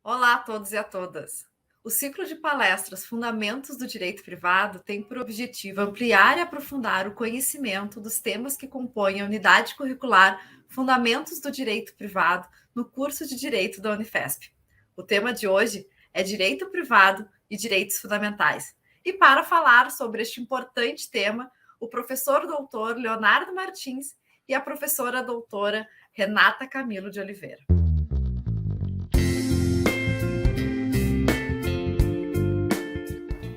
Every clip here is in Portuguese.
Olá a todos e a todas. O ciclo de palestras Fundamentos do Direito Privado tem por objetivo ampliar e aprofundar o conhecimento dos temas que compõem a unidade curricular Fundamentos do Direito Privado no curso de Direito da Unifesp. O tema de hoje é Direito Privado e Direitos Fundamentais. E para falar sobre este importante tema, o professor doutor Leonardo Martins e a professora doutora Renata Camilo de Oliveira.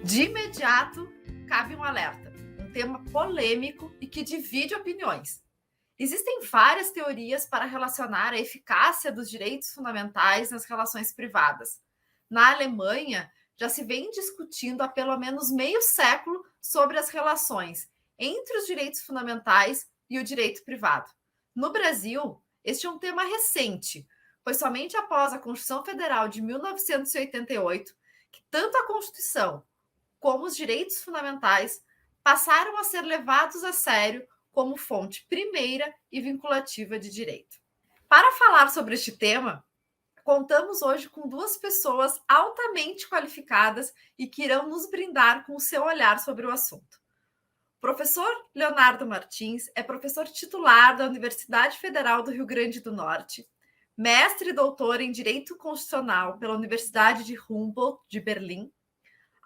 De imediato, cabe um alerta, um tema polêmico e que divide opiniões. Existem várias teorias para relacionar a eficácia dos direitos fundamentais nas relações privadas. Na Alemanha, já se vem discutindo há pelo menos meio século sobre as relações entre os direitos fundamentais e o direito privado. No Brasil, este é um tema recente, pois somente após a Constituição Federal de 1988, que tanto a Constituição como os direitos fundamentais passaram a ser levados a sério como fonte primeira e vinculativa de direito. Para falar sobre este tema, contamos hoje com duas pessoas altamente qualificadas e que irão nos brindar com o seu olhar sobre o assunto. O professor Leonardo Martins é professor titular da Universidade Federal do Rio Grande do Norte, mestre e doutor em Direito Constitucional pela Universidade de Humboldt de Berlim,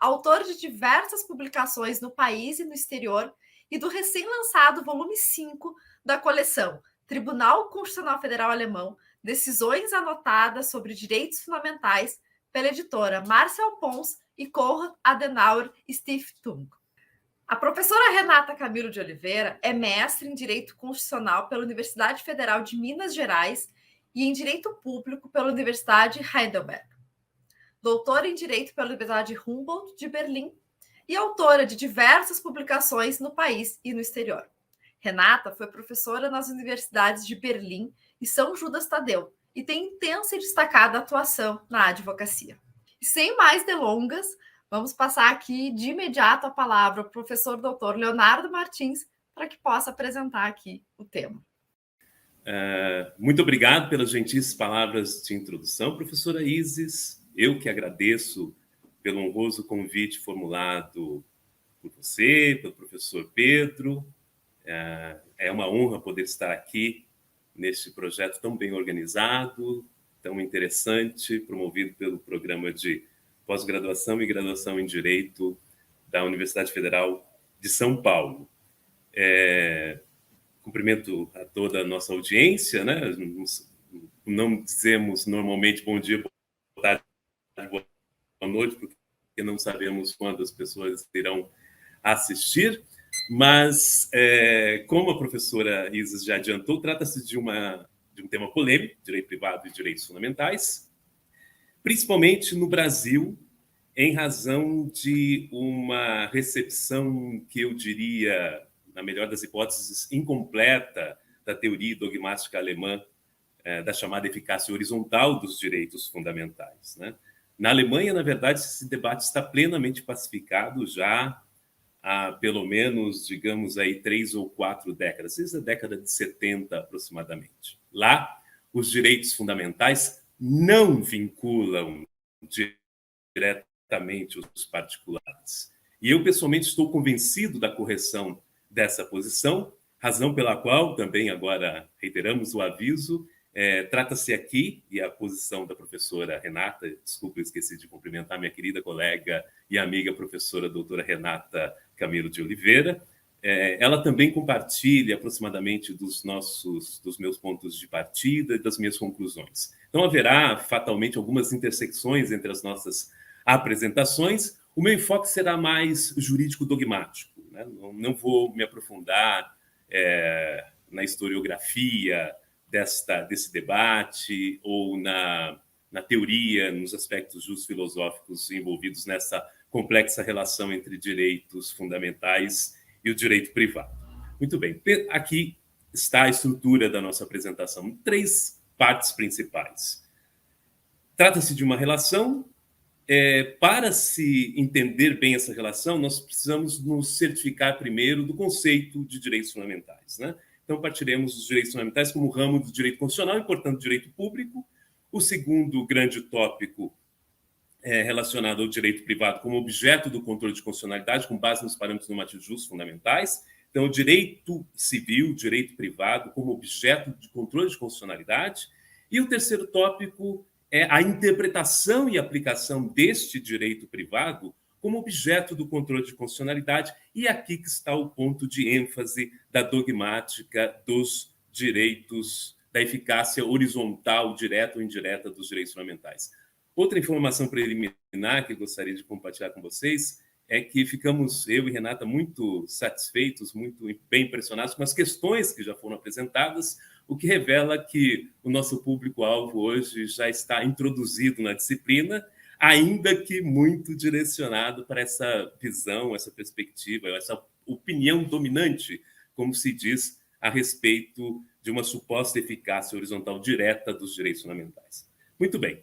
autor de diversas publicações no país e no exterior e do recém-lançado volume 5 da coleção Tribunal Constitucional Federal Alemão, Decisões Anotadas sobre Direitos Fundamentais, pela editora Marcel Pons e Konrad Adenauer Stiftung. A professora Renata Camilo de Oliveira é mestre em Direito Constitucional pela Universidade Federal de Minas Gerais e em Direito Público pela Universidade Heidelberg, doutora em Direito pela Universidade Humboldt de Berlim e autora de diversas publicações no país e no exterior. Renata foi professora nas universidades de Berlim e São Judas Tadeu e tem intensa e destacada atuação na advocacia. E sem mais delongas, vamos passar aqui de imediato a palavra ao professor doutor Leonardo Martins para que possa apresentar aqui o tema. Muito obrigado pelas gentis palavras de introdução, professora Isis. Eu que agradeço pelo honroso convite formulado por você, pelo professor Pedro. É uma honra poder estar aqui neste projeto tão bem organizado, tão interessante, promovido pelo programa de pós-graduação e graduação em Direito da Universidade Federal de São Paulo. Cumprimento a toda a nossa audiência, né? Não dizemos normalmente bom dia, boa tarde, boa noite, porque não sabemos quando as pessoas irão assistir, mas, como a professora Isis já adiantou, trata-se de um tema polêmico, direito privado e direitos fundamentais, principalmente no Brasil, em razão de uma recepção que eu diria, na melhor das hipóteses, incompleta da teoria dogmática alemã da chamada eficácia horizontal dos direitos fundamentais, né? Na Alemanha, na verdade, esse debate está plenamente pacificado já há pelo menos, digamos aí, 3 ou 4 décadas, desde a década de 70 aproximadamente. Lá, os direitos fundamentais não vinculam diretamente os particulares. E eu, pessoalmente, estou convencido da correção dessa posição, razão pela qual, também agora reiteramos o aviso, trata-se aqui, e a posição da professora Renata, desculpa, eu esqueci de cumprimentar minha querida colega e amiga professora doutora Renata Camilo de Oliveira, ela também compartilha aproximadamente dos meus pontos de partida e das minhas conclusões. Então, haverá fatalmente algumas intersecções entre as nossas apresentações. O meu enfoque será mais jurídico-dogmático, né? Não vou me aprofundar na historiografia desse debate ou na teoria, nos aspectos filosóficos envolvidos nessa complexa relação entre direitos fundamentais e o direito privado. Muito bem, aqui está a estrutura da nossa apresentação. 3 partes principais. Trata-se de uma relação. Para se entender bem essa relação, nós precisamos nos certificar primeiro do conceito de direitos fundamentais, né? Então, partiremos dos direitos fundamentais como ramo do direito constitucional e, portanto, direito público, O segundo grande tópico é relacionado ao direito privado como objeto do controle de constitucionalidade, com base nos parâmetros normativos justos fundamentais. Então, o direito civil, direito privado, como objeto de controle de constitucionalidade. E o terceiro tópico é a interpretação e aplicação deste direito privado como objeto do controle de constitucionalidade. E aqui que está o ponto de ênfase da dogmática dos direitos, da eficácia horizontal, direta ou indireta dos direitos fundamentais. Outra informação preliminar que eu gostaria de compartilhar com vocês é que ficamos, eu e Renata, muito satisfeitos, muito bem impressionados com as questões que já foram apresentadas, o que revela que o nosso público-alvo hoje já está introduzido na disciplina, ainda que muito direcionado para essa visão, essa perspectiva, essa opinião dominante, como se diz, a respeito de uma suposta eficácia horizontal direta dos direitos fundamentais. Muito bem.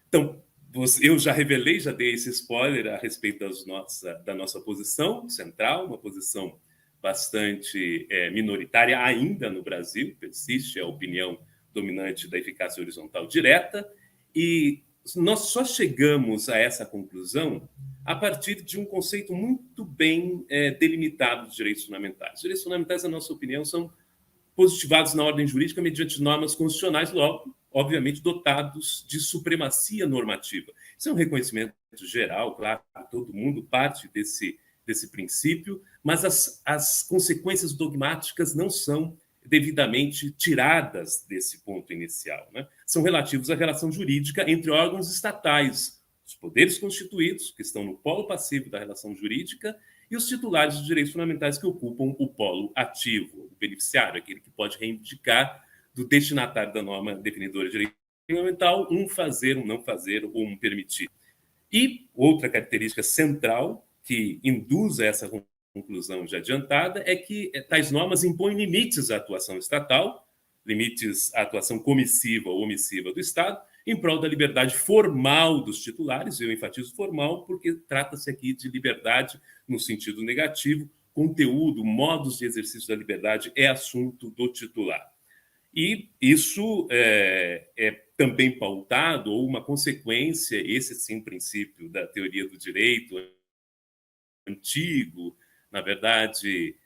Então, eu já revelei, já dei esse spoiler a respeito da nossa posição central, uma posição bastante minoritária ainda no Brasil, persiste a opinião dominante da eficácia horizontal direta, e nós só chegamos a essa conclusão a partir de um conceito muito bem delimitado dos direitos fundamentais. Os direitos fundamentais, na nossa opinião, são positivados na ordem jurídica mediante normas constitucionais, logo, obviamente, dotados de supremacia normativa. Isso é um reconhecimento geral, claro, todo mundo parte desse princípio, mas as consequências dogmáticas não são devidamente tiradas desse ponto inicial, né? São relativos à relação jurídica entre órgãos estatais, os poderes constituídos, que estão no polo passivo da relação jurídica, e os titulares dos direitos fundamentais que ocupam o polo ativo, o beneficiário, aquele que pode reivindicar do destinatário da norma definidora de direito fundamental um fazer, um não fazer ou um permitir. E outra característica central que induz a essa conclusão já adiantada é que tais normas impõem limites à atuação estatal, limites à atuação comissiva ou omissiva do Estado, em prol da liberdade formal dos titulares, eu enfatizo formal porque trata-se aqui de liberdade no sentido negativo, conteúdo, modos de exercício da liberdade é assunto do titular. E isso é também pautado, ou uma consequência, esse sim, princípio da teoria do direito antigo, na verdade,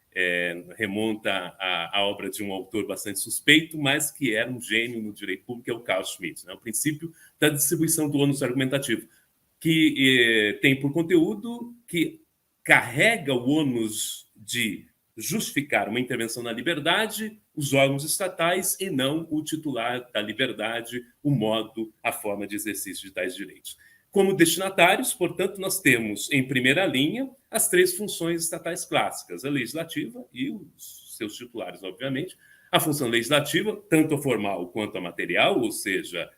remonta à obra de um autor bastante suspeito, mas que era um gênio no direito público, que é o Carl Schmitt, né? O princípio da distribuição do ônus argumentativo, que tem por conteúdo que carrega o ônus de justificar uma intervenção na liberdade os órgãos estatais e não o titular da liberdade, o modo, a forma de exercício de tais direitos. Como destinatários, portanto, nós temos, em primeira linha, as três funções estatais clássicas, a legislativa e os seus titulares, obviamente. A função legislativa, tanto a formal quanto a material, ou seja,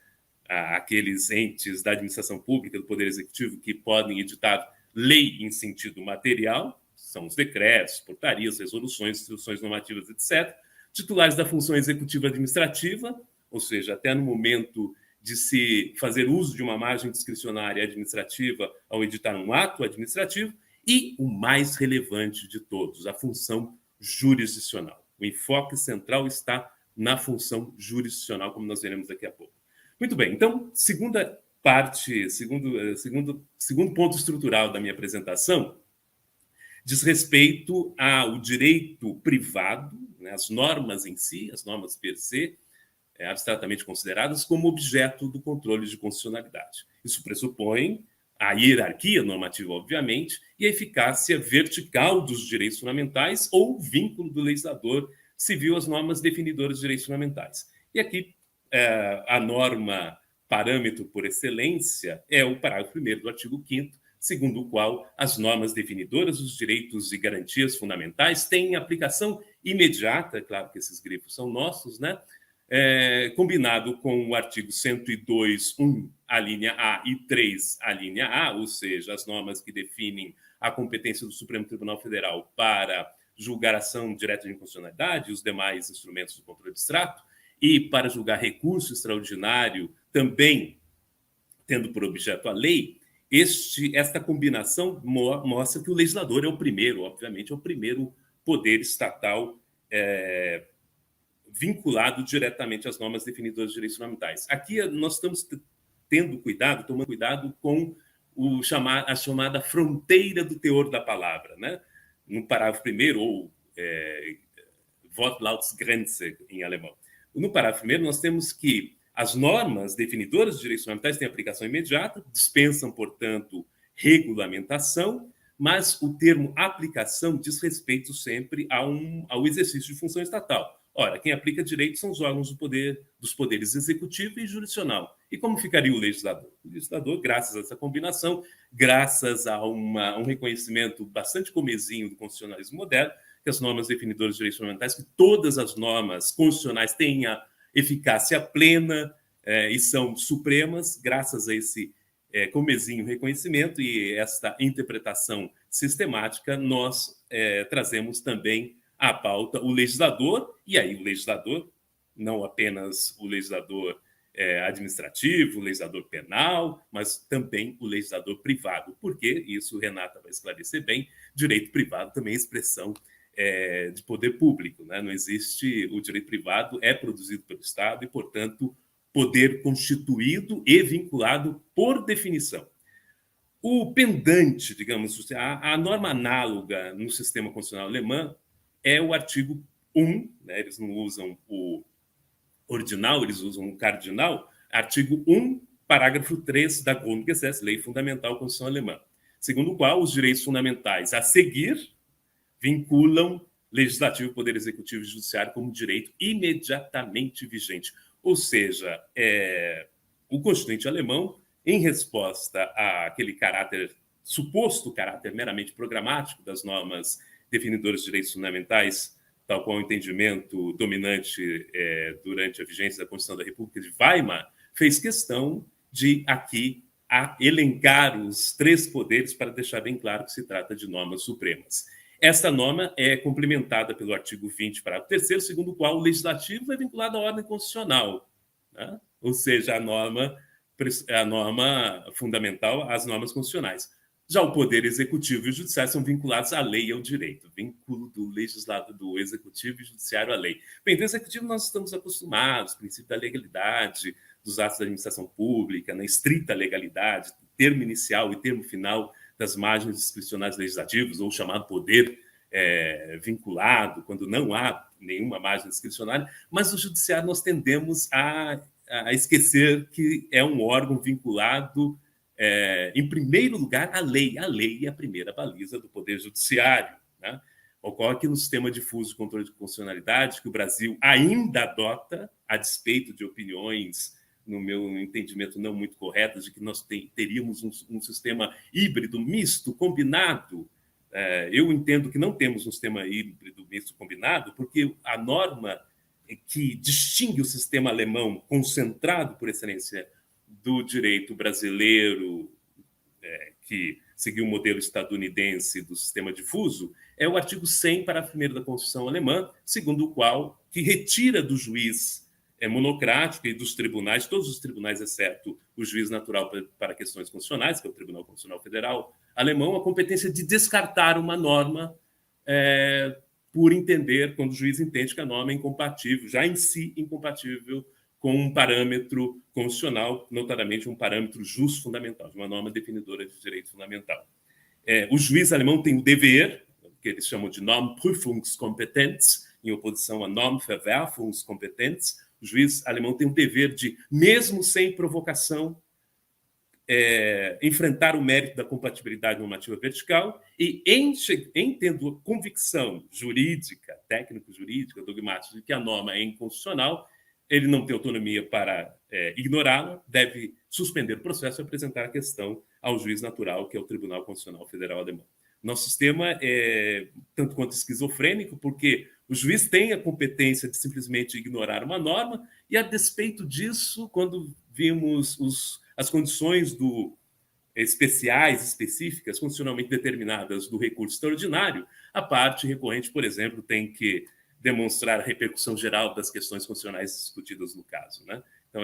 aqueles entes da administração pública, do Poder Executivo, que podem editar lei em sentido material, são os decretos, portarias, resoluções, instruções normativas, etc. Titulares da função executiva administrativa, ou seja, até no momento de se fazer uso de uma margem discricionária administrativa ao editar um ato administrativo, e o mais relevante de todos, a função jurisdicional. O enfoque central está na função jurisdicional, como nós veremos daqui a pouco. Muito bem, então, segunda parte, segundo ponto estrutural da minha apresentação, diz respeito ao direito privado, né, as normas em si, as normas per se, abstratamente consideradas como objeto do controle de constitucionalidade. Isso pressupõe a hierarquia normativa, obviamente, e a eficácia vertical dos direitos fundamentais ou vínculo do legislador civil às normas definidoras de direitos fundamentais. E aqui a norma parâmetro por excelência é o parágrafo 1º do artigo 5º, segundo o qual as normas definidoras dos direitos e garantias fundamentais têm aplicação imediata, é claro que esses grifos são nossos, né? Combinado com o artigo 102.1, a linha A, e 3, a linha A, ou seja, as normas que definem a competência do Supremo Tribunal Federal para julgar ação direta de inconstitucionalidade e os demais instrumentos do controle abstrato, e para julgar recurso extraordinário, também tendo por objeto a lei, esta combinação mostra que o legislador é o primeiro, obviamente, é o primeiro poder estatal vinculado diretamente às normas definidoras de direitos fundamentais. Aqui nós estamos tomando cuidado com a chamada fronteira do teor da palavra, né? No parágrafo primeiro, ou Wortlautsgrenze em alemão. No parágrafo primeiro, nós temos que as normas definidoras de direitos fundamentais têm aplicação imediata, dispensam, portanto, regulamentação, mas o termo aplicação diz respeito sempre ao exercício de função estatal. Ora, quem aplica direito são os órgãos dos poderes executivo e jurisdicional. E como ficaria o legislador? O legislador, graças a essa combinação, graças a um reconhecimento bastante comezinho do constitucionalismo moderno, que as normas definidoras de direitos fundamentais, que todas as normas constitucionais têm a eficácia plena e são supremas, graças a esse comezinho reconhecimento e esta interpretação sistemática, nós trazemos também à pauta o legislador, e aí o legislador, não apenas o legislador administrativo, o legislador penal, mas também o legislador privado, porque isso, Renata vai esclarecer bem, direito privado também é expressão de poder público, né? Não existe, o direito privado é produzido pelo Estado e, portanto, poder constituído e vinculado por definição. O pendante, digamos, a norma análoga no sistema constitucional alemão é o artigo 1, né? Eles não usam o ordinal, eles usam o cardinal, artigo 1, parágrafo 3 da Grundgesetz, Lei Fundamental da Constituição Alemã, segundo o qual os direitos fundamentais a seguir vinculam legislativo, poder executivo e judiciário como direito imediatamente vigente. Ou seja, o constituinte alemão, em resposta àquele suposto caráter meramente programático das normas definidoras de direitos fundamentais, tal qual o entendimento dominante durante a vigência da Constituição da República de Weimar, fez questão de aqui elencar os 3 poderes para deixar bem claro que se trata de normas supremas. Esta norma é complementada pelo artigo 20, parágrafo 3º, segundo o qual o legislativo é vinculado à ordem constitucional, né? Ou seja, a norma fundamental às normas constitucionais. Já o poder executivo e o judiciário são vinculados à lei e ao direito, vínculo do legislado, do executivo e judiciário à lei. Bem, do executivo nós estamos acostumados, princípio da legalidade, dos atos da administração pública, na estrita legalidade, termo inicial e termo final das margens discricionais legislativas, ou chamado poder vinculado, quando não há nenhuma margem discricionária, mas o judiciário nós tendemos a esquecer que é um órgão vinculado, em primeiro lugar, à lei. A lei é a primeira baliza do poder judiciário, né? Ocorre que no sistema difuso de controle de constitucionalidade, que o Brasil ainda adota, a despeito de opiniões, no meu entendimento, não muito corretas, de que nós teríamos um sistema híbrido, misto, combinado. Eu entendo que não temos um sistema híbrido, misto, combinado, porque a norma que distingue o sistema alemão, concentrado por excelência do direito brasileiro, que seguiu o modelo estadunidense do sistema difuso, é o artigo 100, parágrafo 1º da Constituição Alemã, segundo o qual que retira do juiz monocrático e dos tribunais, todos os tribunais, exceto o juiz natural para questões constitucionais, que é o Tribunal Constitucional Federal Alemão, a competência de descartar uma norma por entender, quando o juiz entende que a norma é incompatível, já em si incompatível com um parâmetro constitucional, notadamente um parâmetro justo fundamental, de uma norma definidora de direito fundamental. O juiz alemão tem o dever, que eles chamam de Normprüfungskompetenz, em oposição a Normverwerfungskompetenz. O juiz alemão tem o dever de, mesmo sem provocação, enfrentar o mérito da compatibilidade normativa vertical e, em tendo convicção jurídica, técnico-jurídica, dogmática, de que a norma é inconstitucional, ele não tem autonomia para ignorá-la, deve suspender o processo e apresentar a questão ao juiz natural, que é o Tribunal Constitucional Federal Alemão. Nosso sistema é tanto quanto esquizofrênico, porque o juiz tem a competência de simplesmente ignorar uma norma, e a despeito disso, quando vimos as condições específicas, constitucionalmente determinadas do recurso extraordinário, a parte recorrente, por exemplo, tem que demonstrar a repercussão geral das questões constitucionais discutidas no caso, né? Então,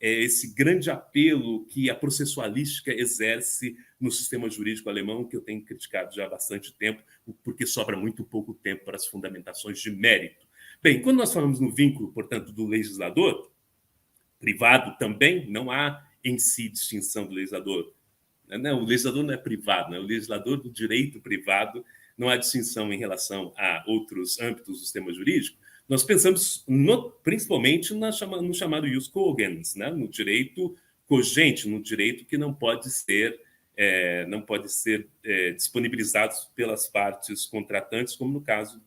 esse grande apelo que a processualística exerce no sistema jurídico alemão, que eu tenho criticado já há bastante tempo, porque sobra muito pouco tempo para as fundamentações de mérito. Bem, quando nós falamos no vínculo, portanto, do legislador, privado também, não há em si distinção do legislador. Não, o legislador não é privado, né? O legislador do direito privado, não há distinção em relação a outros âmbitos do sistema jurídico. Nós pensamos principalmente no chamado ius cogens, né? No direito cogente, no direito que não pode ser disponibilizado pelas partes contratantes, como no caso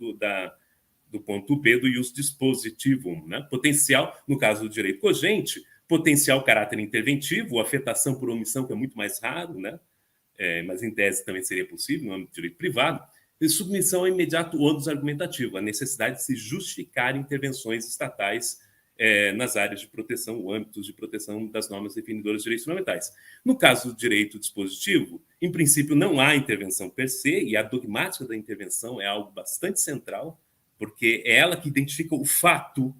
do ponto B do ius dispositivum, né? Potencial, no caso do direito cogente, potencial caráter interventivo, afetação por omissão, que é muito mais raro, né? Mas em tese também seria possível no âmbito do direito privado, e submissão ao imediato ônus argumentativo, a necessidade de se justificar intervenções estatais nas áreas de proteção, âmbitos de proteção das normas definidoras de direitos fundamentais. No caso do direito dispositivo, em princípio não há intervenção per se, e a dogmática da intervenção é algo bastante central, porque é ela que identifica o fato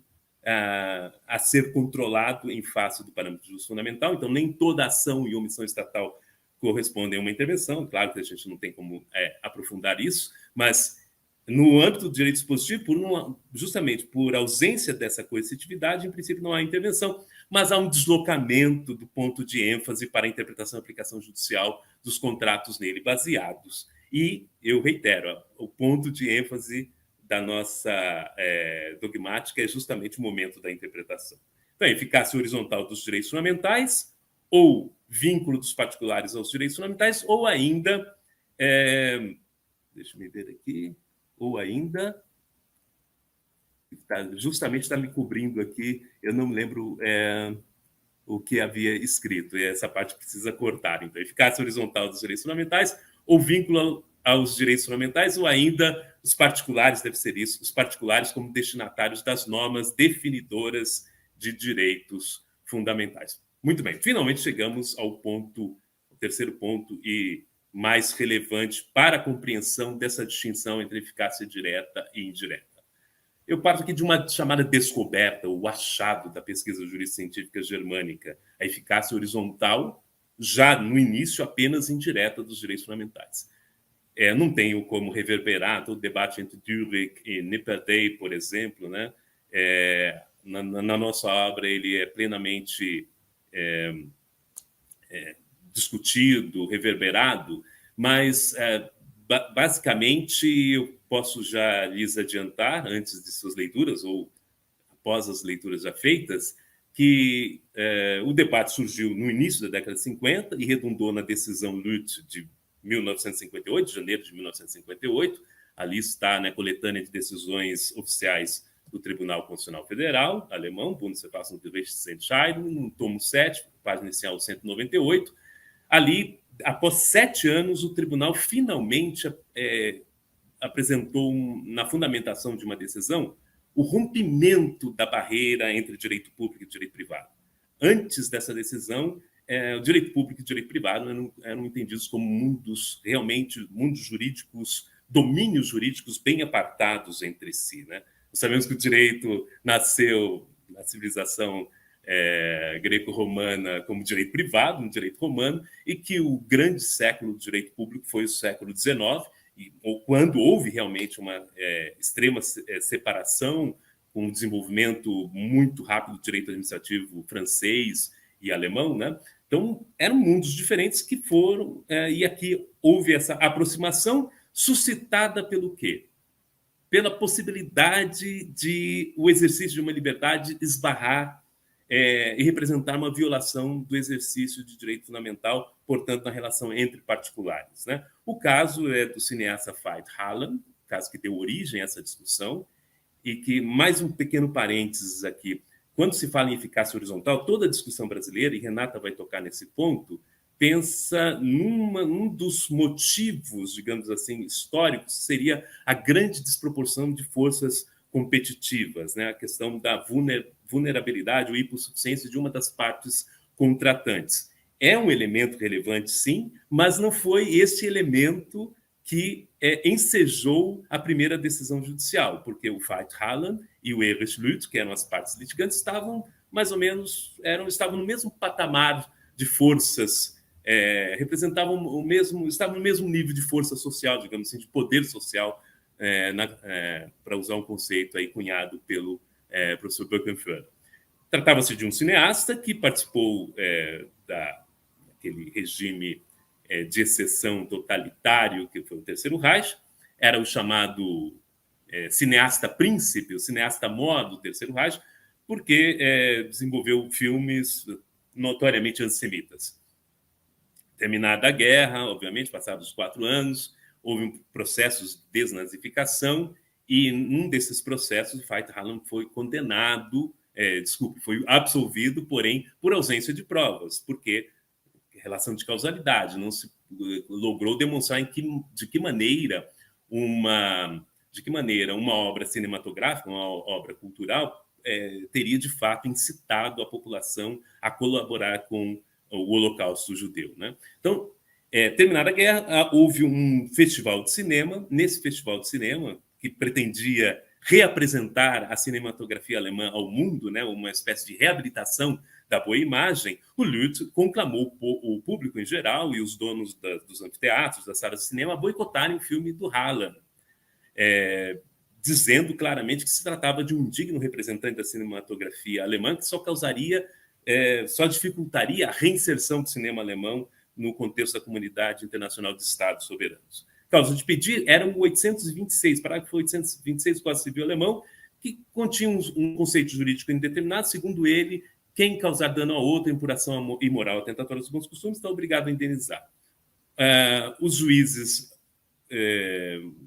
a ser controlado em face do parâmetro de justo fundamental. Então, nem toda ação e omissão estatal correspondem a uma intervenção. Claro que a gente não tem como aprofundar isso, mas no âmbito do direito dispositivo, justamente por ausência dessa coercitividade, em princípio não há intervenção, mas há um deslocamento do ponto de ênfase para a interpretação e aplicação judicial dos contratos nele baseados. E, eu reitero, o ponto de ênfase da nossa dogmática é justamente o momento da interpretação. Então, eficácia horizontal dos direitos fundamentais, ou vínculo dos particulares aos direitos fundamentais, ou ainda, deixa eu ver aqui, ou ainda, justamente está me cobrindo aqui, eu não me lembro o que havia escrito, e essa parte precisa cortar. Então, eficácia horizontal dos direitos fundamentais, ou vínculo aos direitos fundamentais, ou ainda os particulares, deve ser isso, os particulares como destinatários das normas definidoras de direitos fundamentais. Muito bem, finalmente chegamos ao terceiro ponto e mais relevante para a compreensão dessa distinção entre eficácia direta e indireta. Eu parto aqui de uma chamada descoberta, o achado da pesquisa juriscientífica germânica, a eficácia horizontal, já no início apenas indireta dos direitos fundamentais. Não tenho como reverberar todo o debate entre Dühring e Nipperdey, por exemplo, né? Na nossa obra ele é plenamente discutido, reverberado, mas basicamente eu posso já lhes adiantar, antes de suas leituras ou após as leituras já feitas, que o debate surgiu no início da década de 50 e redundou na decisão Lüth de 1958, de janeiro de 1958. Ali está na coletânea de decisões oficiais do Tribunal Constitucional Federal alemão, Bundesverfassungsgerichtsentscheidung, no tomo 7, página inicial 198. Ali, após 7 anos, o tribunal finalmente apresentou, na fundamentação de uma decisão, o rompimento da barreira entre direito público e direito privado. Antes dessa decisão, o direito público e o direito privado eram entendidos como mundos jurídicos, domínios jurídicos bem apartados entre si, né? Nós sabemos que o direito nasceu na civilização greco-romana como direito privado, no direito romano, e que o grande século do direito público foi o século XIX, quando houve realmente uma extrema separação, com um desenvolvimento muito rápido do direito administrativo francês e alemão, né? Então, eram mundos diferentes que foram... e aqui houve essa aproximação suscitada pelo quê? Pela possibilidade de o exercício de uma liberdade esbarrar e representar uma violação do exercício de direito fundamental, portanto, na relação entre particulares, né? O caso é do cineasta Veit Harlan, caso que deu origem a essa discussão, e que, mais um pequeno parênteses aqui, quando se fala em eficácia horizontal, toda a discussão brasileira, e Renata vai tocar nesse ponto, pensa num dos motivos, digamos assim, históricos, seria a grande desproporção de forças competitivas, né? A questão da vulnerabilidade ou hipossuficiência de uma das partes contratantes. É um elemento relevante, sim, mas não foi esse elemento que ensejou a primeira decisão judicial, porque o Veit Harlan e o Erich Lüth, que eram as partes litigantes, estavam mais ou menos estavam no mesmo patamar de forças, estavam no mesmo nível de força social, digamos assim, de poder social para usar um conceito aí cunhado pelo professor Birkenfeld. Tratava-se de um cineasta que participou daquele regime de exceção totalitário que foi o Terceiro Reich, era o chamado cineasta príncipe, o cineasta mor do Terceiro Reich, porque desenvolveu filmes notoriamente antissemitas. Terminada a guerra, obviamente, passados 4 anos, houve processos de desnazificação e num desses processos, o Veit Harlan foi condenado, foi absolvido, porém, por ausência de provas, porque relação de causalidade, não se logrou demonstrar de que maneira uma obra cinematográfica, uma obra cultural, teria de fato incitado a população a colaborar com o Holocausto judeu, né? Então, terminada a guerra, houve um festival de cinema. Nesse festival de cinema, que pretendia reapresentar a cinematografia alemã ao mundo, né, uma espécie de reabilitação da boa imagem, o Lutz conclamou o público em geral e os donos dos anfiteatros, das salas de cinema, a boicotarem o filme do Harlan, dizendo claramente que se tratava de um indigno representante da cinematografia alemã que só dificultaria a reinserção do cinema alemão no contexto da comunidade internacional de Estados soberanos. Causa de pedir eram 826, parágrafo 826 do Código Civil Alemão, que continha um conceito jurídico indeterminado, segundo ele, quem causar dano a outro em puração imoral atentatória dos bons costumes está obrigado a indenizar. Os juízes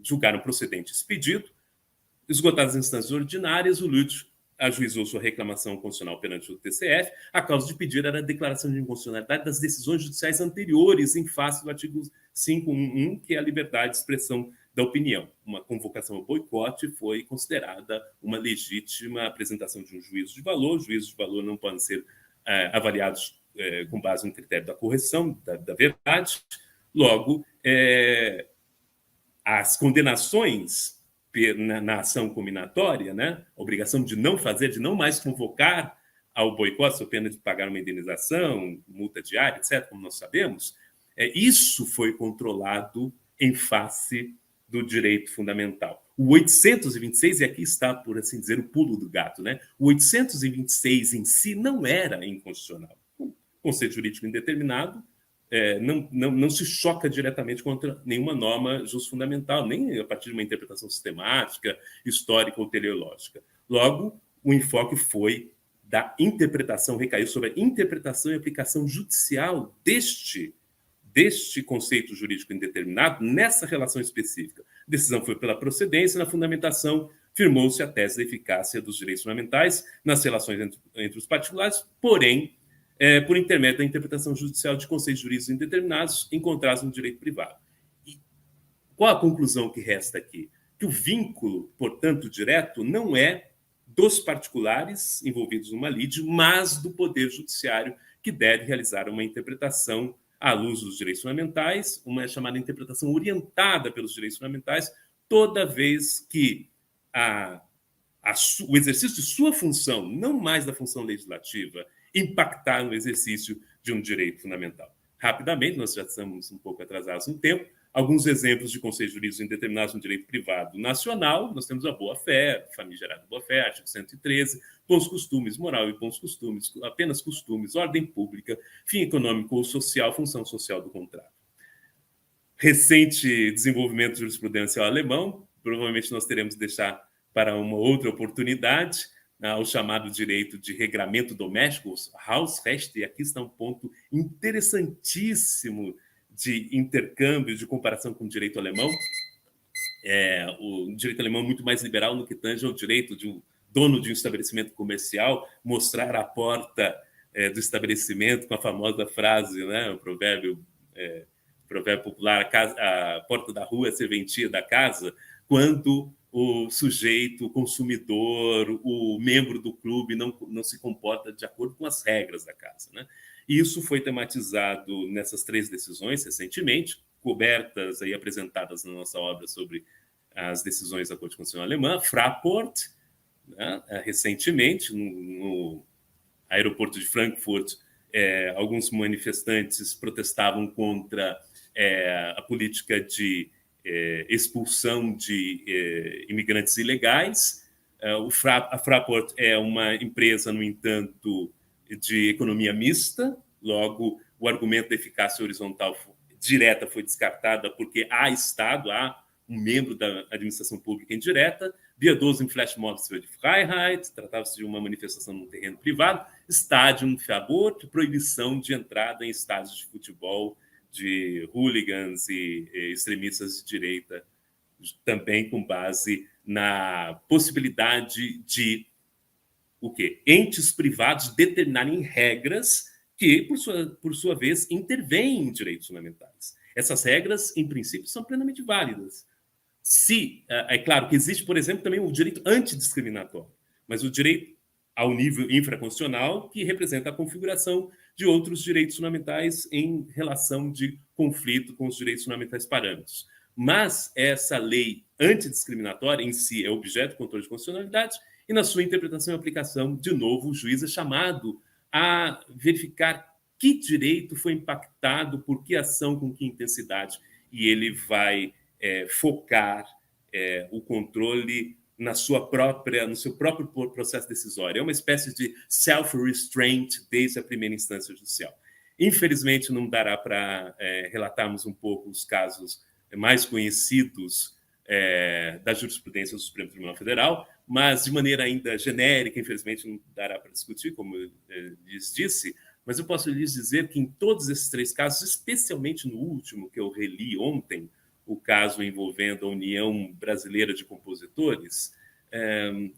julgaram procedente esse pedido. Esgotadas as instâncias ordinárias, o Lutz ajuizou sua reclamação constitucional perante o TCF. A causa de pedir era a declaração de inconstitucionalidade das decisões judiciais anteriores em face do artigo 511, que é a liberdade de expressão da opinião. Uma convocação ao boicote foi considerada uma legítima apresentação de um juízo de valor. Juízos de valor não podem ser avaliados com base no critério da correção, da verdade. Logo, as condenações na ação combinatória, né? A obrigação de não fazer, de não mais convocar ao boicote, sob pena de pagar uma indenização, multa diária, etc., como nós sabemos, isso foi controlado em face do direito fundamental. O 826, e aqui está, por assim dizer, o pulo do gato, né? O 826 em si não era inconstitucional. O conceito jurídico indeterminado não se choca diretamente contra nenhuma norma justfundamental, nem a partir de uma interpretação sistemática, histórica ou teleológica. Logo, o enfoque foi da interpretação, recaiu sobre a interpretação e aplicação judicial deste conceito jurídico indeterminado nessa relação específica. A decisão foi pela procedência, na fundamentação firmou-se a tese da eficácia dos direitos fundamentais nas relações entre os particulares, porém, por intermédio da interpretação judicial de conceitos jurídicos indeterminados encontrados no direito privado. E qual a conclusão que resta aqui? Que o vínculo, portanto, direto, não é dos particulares envolvidos numa lide, mas do Poder Judiciário, que deve realizar uma interpretação à luz dos direitos fundamentais, uma chamada interpretação orientada pelos direitos fundamentais, toda vez que o exercício de sua função, não mais da função legislativa, impactar no exercício de um direito fundamental. Rapidamente, nós já estamos um pouco atrasados no tempo, alguns exemplos de conceitos jurídicos indeterminados no direito privado nacional. Nós temos a boa-fé, famigerada boa-fé, artigo 113, bons costumes, moral e bons costumes, apenas costumes, ordem pública, fim econômico ou social, função social do contrato. Recente desenvolvimento jurisprudencial alemão, provavelmente nós teremos que deixar para uma outra oportunidade, o chamado direito de regramento doméstico, Hausrecht, e aqui está um ponto interessantíssimo de intercâmbio, de comparação com o direito alemão. O direito alemão é muito mais liberal no que tange ao direito de um dono de um estabelecimento comercial mostrar a porta do estabelecimento com a famosa frase, né, o provérbio popular, a porta da rua é a serventia da casa, quando o sujeito, o consumidor, o membro do clube não se comporta de acordo com as regras da casa, né? Isso foi tematizado nessas 3 decisões recentemente, cobertas e apresentadas na nossa obra sobre as decisões da Corte Constitucional Alemã, Fraport, né? Recentemente, no aeroporto de Frankfurt, alguns manifestantes protestavam contra a política de expulsão de imigrantes ilegais. A Fraport é uma empresa, no entanto, de economia mista, logo o argumento da eficácia horizontal direta foi descartada porque há Estado, há um membro da administração pública indireta. Dia 12 em Flashmobs de Freiheit, tratava-se de uma manifestação no terreno privado. Stadium Verbot, proibição de entrada em estádios de futebol de hooligans e extremistas de direita, também com base na possibilidade de o quê? Entes privados determinarem regras que, por sua vez, intervêm em direitos fundamentais. Essas regras, em princípio, são plenamente válidas. É claro que existe, por exemplo, também o direito antidiscriminatório, mas o direito ao nível infraconstitucional, que representa a configuração de outros direitos fundamentais em relação de conflito com os direitos fundamentais parâmetros. Mas essa lei antidiscriminatória em si é objeto de controle de constitucionalidade e, na sua interpretação e aplicação, de novo, o juiz é chamado a verificar que direito foi impactado, por que ação, com que intensidade, e ele vai focar o controle no seu próprio processo decisório. É uma espécie de self-restraint desde a primeira instância judicial. Infelizmente, não dará para relatarmos um pouco os casos mais conhecidos da jurisprudência do Supremo Tribunal Federal, mas de maneira ainda genérica, infelizmente, não dará para discutir, como eu lhes disse, mas eu posso lhes dizer que em todos esses 3 casos, especialmente no último que eu reli ontem, o caso envolvendo a União Brasileira de Compositores,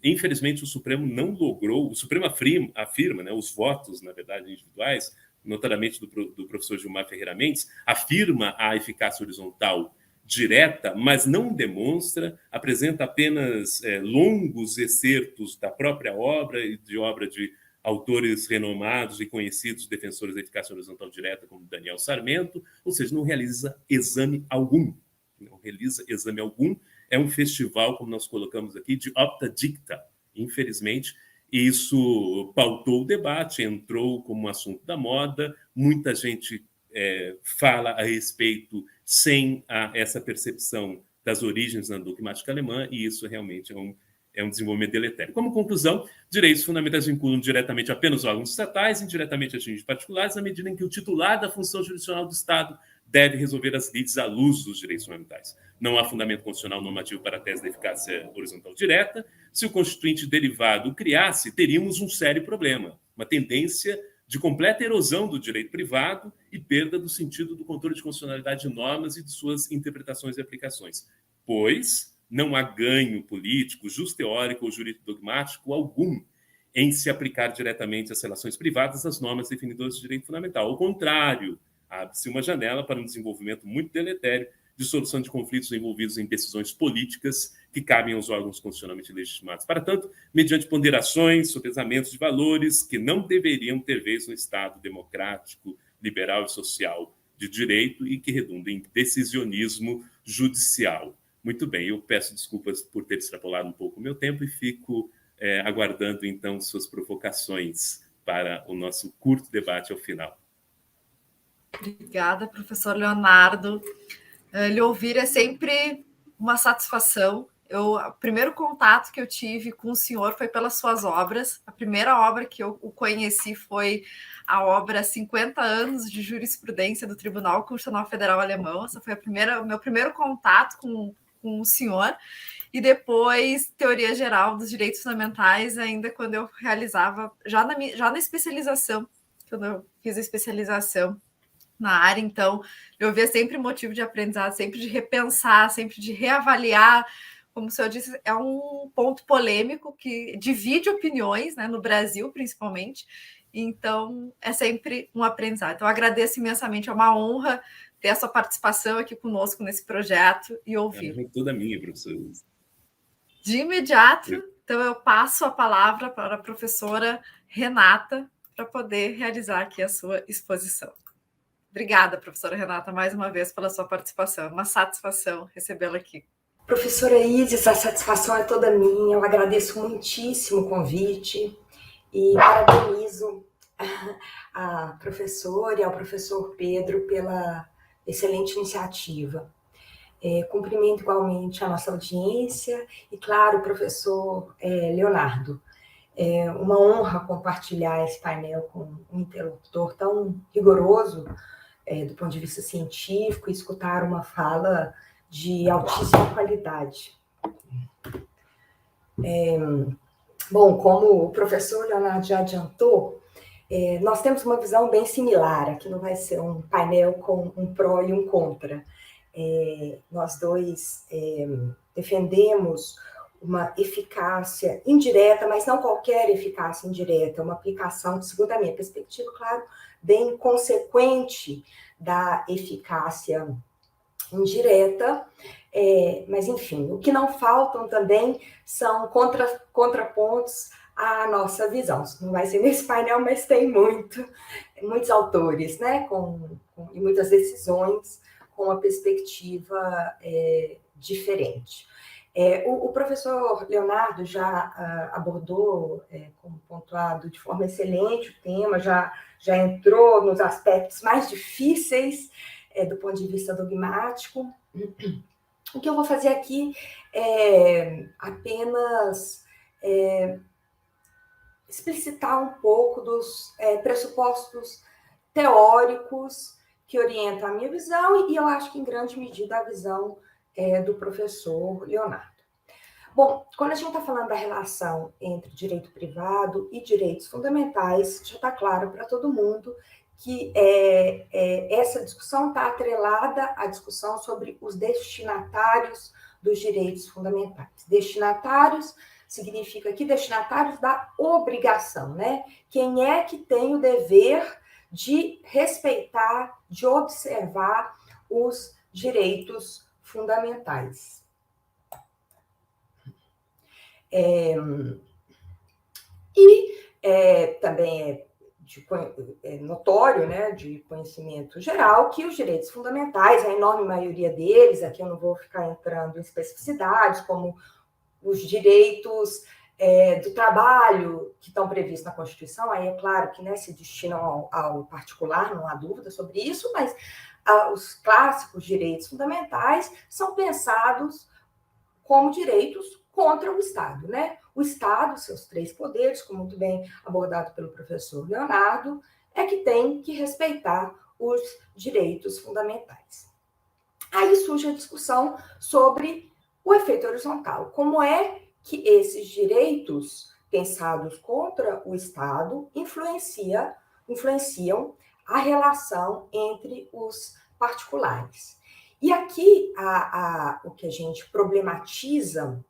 infelizmente o Supremo não logrou, o Supremo afirma, né, os votos, na verdade, individuais, notadamente do professor Gilmar Ferreira Mendes, afirma a eficácia horizontal direta, mas não demonstra, apresenta apenas longos excertos da própria obra e de obra de autores renomados e conhecidos defensores da eficácia horizontal direta, como Daniel Sarmento, ou seja, não realiza exame algum. É um festival, como nós colocamos aqui, de opta dicta, infelizmente. Isso pautou o debate, entrou como um assunto da moda, muita gente fala a respeito sem essa percepção das origens da dogmática alemã, e isso realmente é um desenvolvimento deletério. Como conclusão, direitos fundamentais vinculam diretamente apenas órgãos estatais, indiretamente atingem particulares, na medida em que o titular da função jurisdicional do Estado deve resolver as lides à luz dos direitos fundamentais. Não há fundamento constitucional normativo para a tese da eficácia horizontal direta. Se o constituinte derivado criasse, teríamos um sério problema, uma tendência de completa erosão do direito privado e perda do sentido do controle de constitucionalidade de normas e de suas interpretações e aplicações, pois não há ganho político, justo-teórico ou jurídico-dogmático algum em se aplicar diretamente às relações privadas as normas definidoras de direito fundamental. Ao contrário, abre-se uma janela para um desenvolvimento muito deletério de solução de conflitos envolvidos em decisões políticas que cabem aos órgãos constitucionalmente legitimados. Para tanto, mediante ponderações, sopesamentos de valores que não deveriam ter vez no Estado democrático, liberal e social de direito e que redundam em decisionismo judicial. Muito bem, eu peço desculpas por ter extrapolado um pouco o meu tempo e fico aguardando, então, suas provocações para o nosso curto debate ao final. Obrigada, professor Leonardo. Lhe ouvir é sempre uma satisfação. O primeiro contato que eu tive com o senhor foi pelas suas obras. A primeira obra que eu o conheci foi a obra 50 anos de jurisprudência do Tribunal Constitucional Federal Alemão. Essa foi o meu primeiro contato com o senhor. E depois, Teoria Geral dos Direitos Fundamentais, ainda quando eu realizava, já na especialização, quando eu fiz a especialização na área. Então, eu via sempre motivo de aprendizado, sempre de repensar, sempre de reavaliar. Como o senhor disse, é um ponto polêmico que divide opiniões, né, no Brasil, principalmente. Então, é sempre um aprendizado. Então, eu agradeço imensamente, é uma honra ter a sua participação aqui conosco nesse projeto e ouvir. É toda minha, professor. De imediato, então, eu passo a palavra para a professora Renata para poder realizar aqui a sua exposição. Obrigada, professora Renata, mais uma vez pela sua participação. É uma satisfação recebê-la aqui. Professora Isis, a satisfação é toda minha. Eu agradeço muitíssimo o convite e parabenizo a professora e ao professor Pedro pela excelente iniciativa. Cumprimento igualmente a nossa audiência e, claro, o professor Leonardo. É uma honra compartilhar esse painel com um interlocutor tão rigoroso do ponto de vista científico e escutar uma fala de altíssima qualidade. Bom, como o professor Leonardo já adiantou, nós temos uma visão bem similar. Aqui não vai ser um painel com um pró e um contra. Nós dois defendemos uma eficácia indireta, mas não qualquer eficácia indireta, uma aplicação, segundo a minha perspectiva, claro, bem consequente da eficácia indireta, mas, enfim, o que não faltam também são contrapontos à nossa visão. Não vai ser nesse painel, mas tem muitos autores, né, e muitas decisões com uma perspectiva diferente. O professor Leonardo já abordou, como pontuado, de forma excelente o tema, já entrou nos aspectos mais difíceis do ponto de vista dogmático. O que eu vou fazer aqui é apenas explicitar um pouco dos pressupostos teóricos que orientam a minha visão e eu acho que, em grande medida, a visão do professor Leonardo. Bom, quando a gente está falando da relação entre direito privado e direitos fundamentais, já está claro para todo mundo que essa discussão está atrelada à discussão sobre os destinatários dos direitos fundamentais. Destinatários significa aqui destinatários da obrigação, né? Quem é que tem o dever de respeitar, de observar os direitos fundamentais. Também é notório, né, de conhecimento geral, que os direitos fundamentais, a enorme maioria deles, aqui eu não vou ficar entrando em especificidades, como os direitos do trabalho que estão previstos na Constituição, aí é claro que, né, se destinam ao particular, não há dúvida sobre isso, mas os clássicos direitos fundamentais são pensados como direitos contra o Estado, né? O Estado, seus três poderes, como muito bem abordado pelo professor Leonardo, é que tem que respeitar os direitos fundamentais. Aí surge a discussão sobre o efeito horizontal. Como é que esses direitos pensados contra o Estado influenciam a relação entre os particulares. E aqui o que a gente problematiza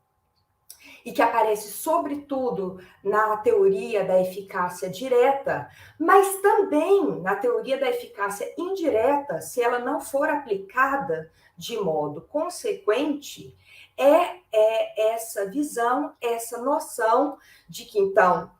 e que aparece sobretudo na teoria da eficácia direta, mas também na teoria da eficácia indireta, se ela não for aplicada de modo consequente, essa visão, essa noção de que, então,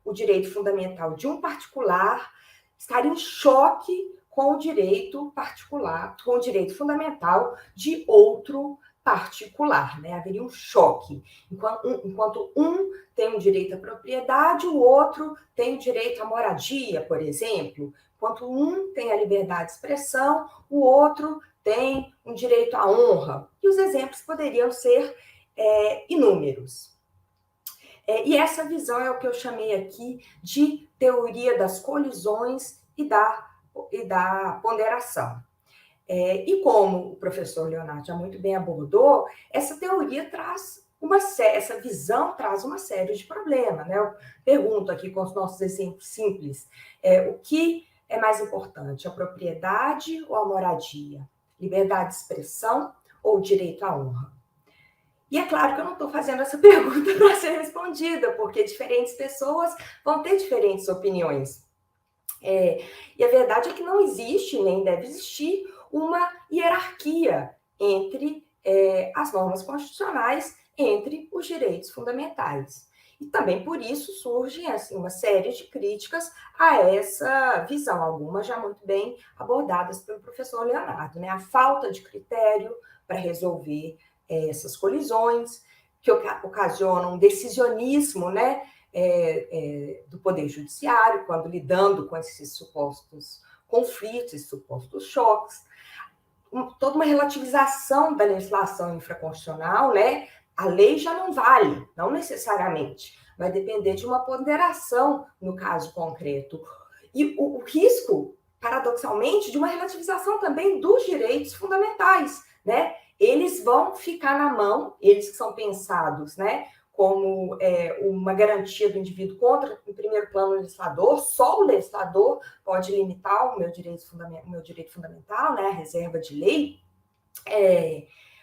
o direito fundamental de um particular estaria em choque com o direito particular, com o direito fundamental de outro particular, né? Haveria um choque. Enquanto um tem o direito à propriedade, o outro tem o direito à moradia, por exemplo. Enquanto um tem a liberdade de expressão, o outro tem um direito à honra. E os exemplos poderiam ser inúmeros. E essa visão é o que eu chamei aqui de teoria das colisões e da ponderação. E como o professor Leonardo já muito bem abordou, essa teoria traz essa visão traz uma série de problemas, né? Eu pergunto aqui com os nossos exemplos simples, o que é mais importante, a propriedade ou a moradia? Liberdade de expressão ou direito à honra? E é claro que eu não estou fazendo essa pergunta para ser respondida, porque diferentes pessoas vão ter diferentes opiniões. E a verdade é que não existe, nem deve existir, uma hierarquia entre as normas constitucionais, entre os direitos fundamentais. E também por isso surgem assim, uma série de críticas a essa visão, algumas já muito bem abordadas pelo professor Leonardo, né? A falta de critério para resolver essas colisões, que ocasionam um decisionismo, né, do Poder Judiciário, quando lidando com esses supostos conflitos, esses supostos choques. toda uma relativização da legislação infraconstitucional, né? A lei já não vale, não necessariamente. Vai depender de uma ponderação no caso concreto. E o risco, paradoxalmente, de uma relativização também dos direitos fundamentais, né? Eles vão ficar na mão, eles que são pensados, né, como uma garantia do indivíduo contra, em primeiro plano, o legislador. Só o legislador pode limitar o meu direito fundamental, né, a reserva de lei,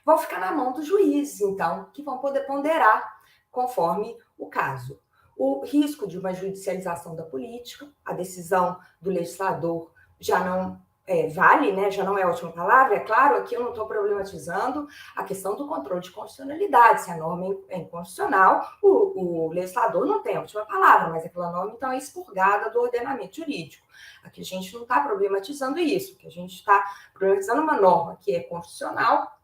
vão ficar na mão dos juízes, então, que vão poder ponderar conforme o caso. O risco de uma judicialização da política, a decisão do legislador já não vale, né? Já não é a última palavra. É claro, aqui eu não estou problematizando a questão do controle de constitucionalidade. Se a norma é inconstitucional, o legislador não tem a última palavra, mas aquela norma, então, é expurgada do ordenamento jurídico. Aqui a gente não está problematizando isso, que a gente está problematizando uma norma que é constitucional,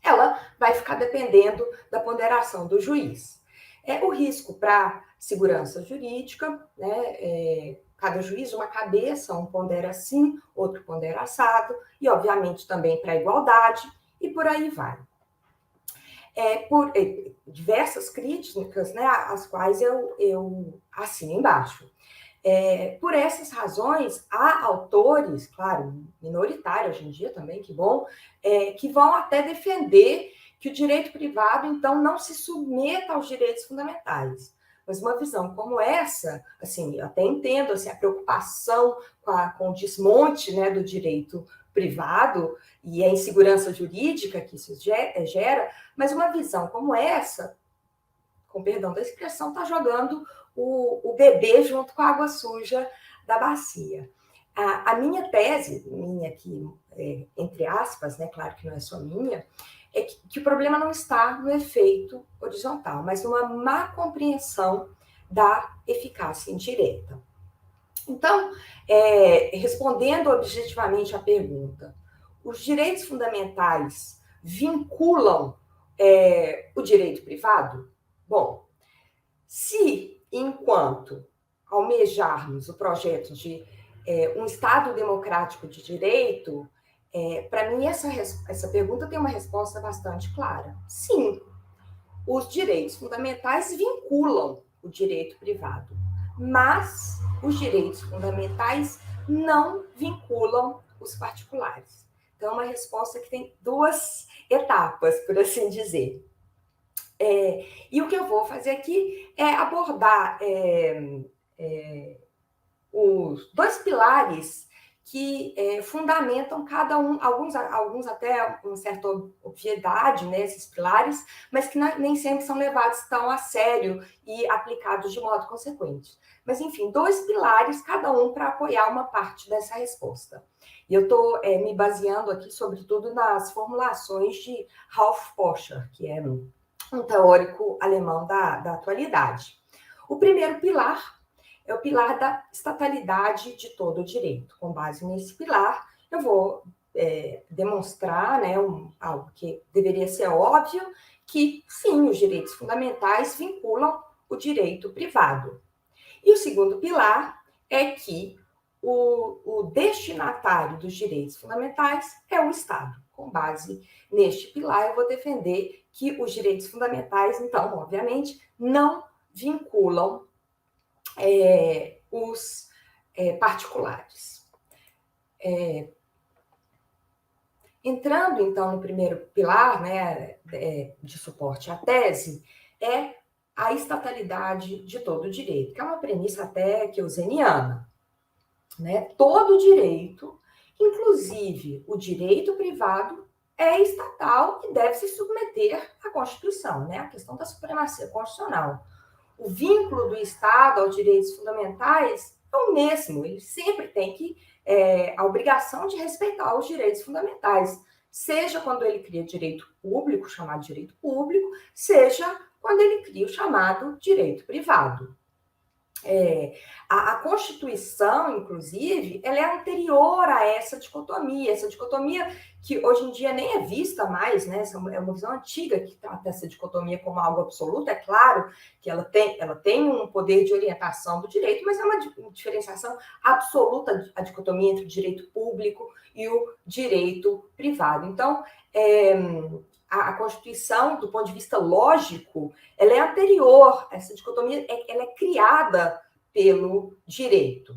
ela vai ficar dependendo da ponderação do juiz. O risco para segurança jurídica, né? Cada juiz uma cabeça, um pondera assim, outro pondera assado, e, obviamente, também para a igualdade, e por aí vai. Por diversas críticas, né, as quais eu assino embaixo. Por essas razões, há autores, claro, minoritários hoje em dia também, que bom, que vão até defender que o direito privado, então, não se submeta aos direitos fundamentais. Mas uma visão como essa, assim, eu até entendo assim, a preocupação com o desmonte, né, do direito privado e a insegurança jurídica que isso gera, mas uma visão como essa, com perdão da expressão, está jogando o bebê junto com a água suja da bacia. A minha tese, minha aqui, entre aspas, né, claro que não é só minha, é que o problema não está no efeito horizontal, mas numa má compreensão da eficácia indireta. Então, respondendo objetivamente à pergunta, os direitos fundamentais vinculam o direito privado? Bom, se, enquanto almejarmos o projeto de um Estado democrático de direito, para mim, essa pergunta tem uma resposta bastante clara. Sim, os direitos fundamentais vinculam o direito privado, mas os direitos fundamentais não vinculam os particulares. Então, é uma resposta que tem duas etapas, por assim dizer. E o que eu vou fazer aqui é abordar os dois pilares que fundamentam cada um, alguns até uma certa obviedade, né, esses pilares, mas que nem sempre são levados tão a sério e aplicados de modo consequente. Mas, enfim, dois pilares, cada um para apoiar uma parte dessa resposta. E eu estou me baseando aqui, sobretudo, nas formulações de Ralf Poscher, que é um teórico alemão da atualidade. O primeiro pilar é o pilar da estatalidade de todo o direito. Com base nesse pilar, eu vou demonstrar, né, algo que deveria ser óbvio, que, sim, os direitos fundamentais vinculam o direito privado. E o segundo pilar é que o destinatário dos direitos fundamentais é o Estado. Com base neste pilar, eu vou defender que os direitos fundamentais, então, obviamente, não vinculam os particulares. Entrando, então, no primeiro pilar, né, de suporte à tese, é a estatalidade de todo o direito, que é uma premissa até keynesiana. Né? Todo direito, inclusive o direito privado, é estatal e deve se submeter à Constituição, né? A questão da supremacia constitucional. O vínculo do Estado aos direitos fundamentais é o mesmo, ele sempre tem a obrigação de respeitar os direitos fundamentais, seja quando ele cria direito público, chamado direito público, seja quando ele cria o chamado direito privado. A Constituição, inclusive, ela é anterior a essa dicotomia que hoje em dia nem é vista mais, né? Essa é uma visão antiga que trata essa dicotomia como algo absoluto. É claro que ela tem um poder de orientação do direito, mas é uma diferenciação absoluta, a dicotomia entre o direito público e o direito privado. Então, a Constituição, do ponto de vista lógico, ela é anterior, essa dicotomia ela é criada pelo direito.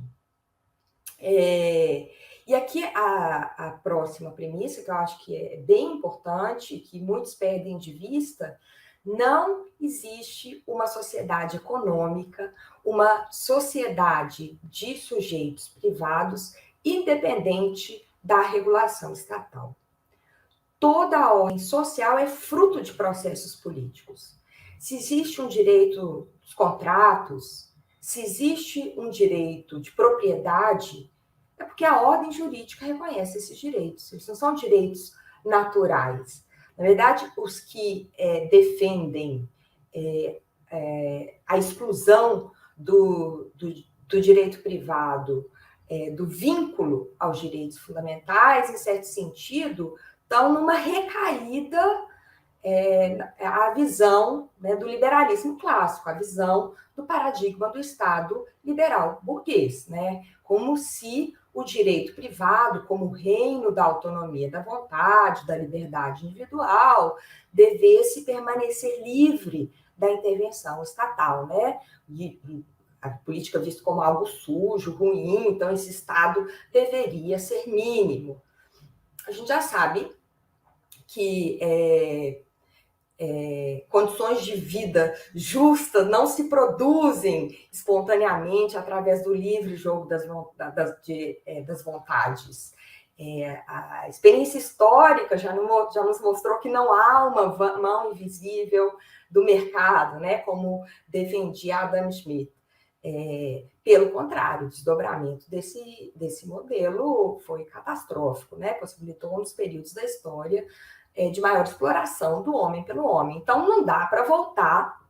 E aqui a próxima premissa, que eu acho que é bem importante, que muitos perdem de vista: não existe uma sociedade econômica, uma sociedade de sujeitos privados, independente da regulação estatal. Toda a ordem social é fruto de processos políticos. Se existe um direito dos contratos, se existe um direito de propriedade, é porque a ordem jurídica reconhece esses direitos. Eles não são direitos naturais. Na verdade, os que defendem a exclusão do direito privado, do vínculo aos direitos fundamentais, em certo sentido, estão numa recaída à visão, né, do liberalismo clássico, a visão do paradigma do Estado liberal burguês, né? Como se o direito privado, como reino da autonomia da vontade, da liberdade individual, devesse permanecer livre da intervenção estatal, né? E a política vista como algo sujo, ruim, então esse Estado deveria ser mínimo. A gente já sabe que condições de vida justas não se produzem espontaneamente através do livre jogo das vontades. A experiência histórica já nos mostrou que não há uma mão invisível do mercado, né, como defendia Adam Smith. Pelo contrário, o desdobramento desse modelo foi catastrófico, né? Possibilitou um dos períodos da história de maior exploração do homem pelo homem. Então, não dá para voltar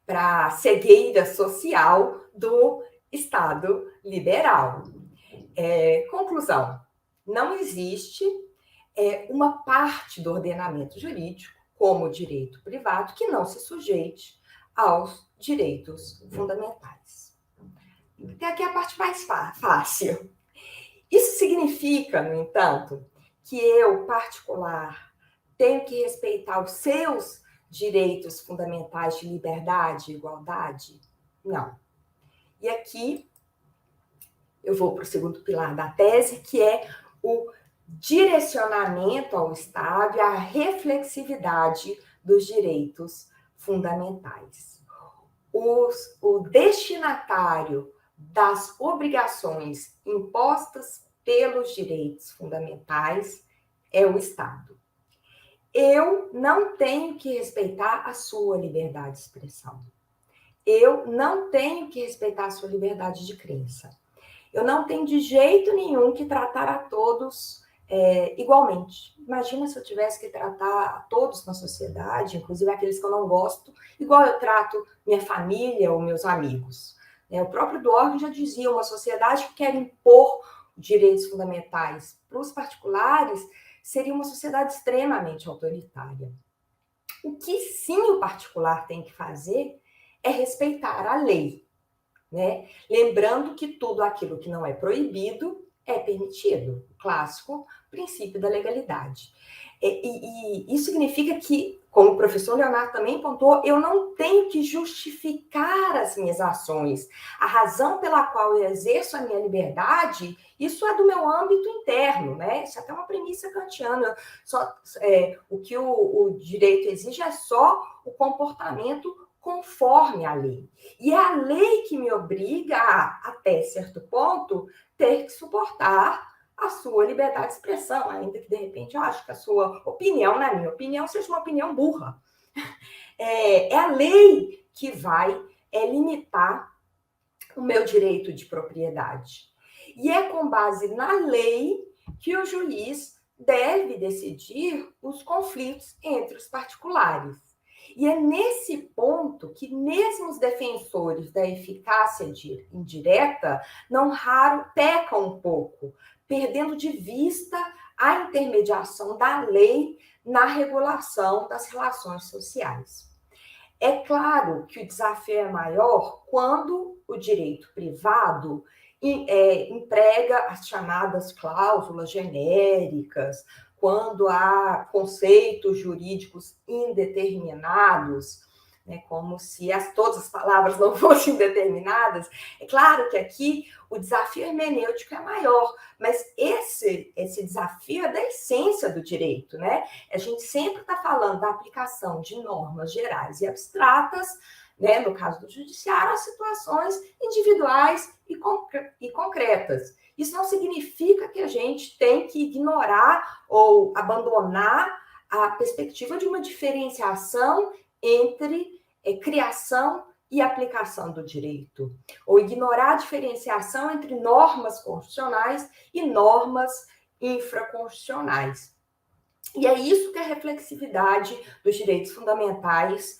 para a cegueira social do Estado liberal. Conclusão: não existe uma parte do ordenamento jurídico, como o direito privado, que não se sujeite aos direitos fundamentais. Tem aqui a parte mais fácil. Isso significa, no entanto, que eu, particular, tenho que respeitar os seus direitos fundamentais de liberdade e igualdade? Não. E aqui eu vou para o segundo pilar da tese, que é o direcionamento ao Estado e a reflexividade dos direitos fundamentais. O destinatário das obrigações impostas pelos direitos fundamentais é o Estado. Eu não tenho que respeitar a sua liberdade de expressão. Eu não tenho que respeitar a sua liberdade de crença. Eu não tenho de jeito nenhum que tratar a todos igualmente. Imagina se eu tivesse que tratar a todos na sociedade, inclusive aqueles que eu não gosto, igual eu trato minha família ou meus amigos. O próprio Dworkin já dizia: uma sociedade que quer impor direitos fundamentais para os particulares seria uma sociedade extremamente autoritária. O que sim o particular tem que fazer é respeitar a lei, né? Lembrando que tudo aquilo que não é proibido é permitido, o clássico princípio da legalidade. E isso significa que, como o professor Leonardo também pontuou, eu não tenho que justificar as minhas ações. A razão pela qual eu exerço a minha liberdade, isso é do meu âmbito interno, né? Isso é até uma premissa kantiana. O que o direito exige é só o comportamento conforme a lei. E é a lei que me obriga a, até certo ponto, ter que suportar a sua liberdade de expressão, ainda que, de repente, eu acho que a sua opinião, na minha opinião, seja uma opinião burra. É a lei que vai limitar o meu direito de propriedade. E é com base na lei que o juiz deve decidir os conflitos entre os particulares. E é nesse ponto que mesmo os defensores da eficácia indireta, não raro, pecam um pouco, perdendo de vista a intermediação da lei na regulação das relações sociais. É claro que o desafio é maior quando o direito privado emprega as chamadas cláusulas genéricas, quando há conceitos jurídicos indeterminados, né, como se todas as palavras não fossem determinadas. É claro que aqui o desafio hermenêutico é maior, mas esse desafio é da essência do direito, né? A gente sempre está falando da aplicação de normas gerais e abstratas, né, no caso do judiciário, a situações individuais e concretas. Isso não significa que a gente tem que ignorar ou abandonar a perspectiva de uma diferenciação entre criação e aplicação do direito, ou ignorar a diferenciação entre normas constitucionais e normas infraconstitucionais. E é isso que a reflexividade dos direitos fundamentais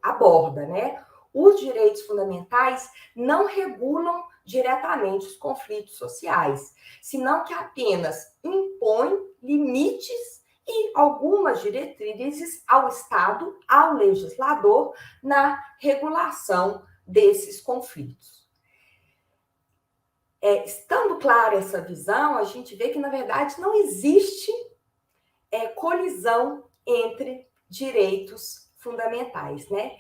aborda, né? Os direitos fundamentais não regulam diretamente os conflitos sociais, senão que apenas impõem limites e algumas diretrizes ao Estado, ao legislador, na regulação desses conflitos. Estando clara essa visão, a gente vê que, na verdade, não existe colisão entre direitos fundamentais, né?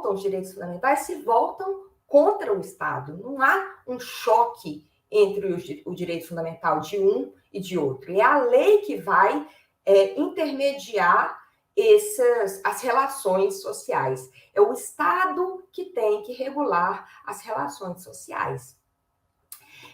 Os direitos fundamentais se voltam contra o Estado. Não há um choque entre o direito fundamental de um e de outro. É a lei que vai intermediar as relações sociais. É o Estado que tem que regular as relações sociais.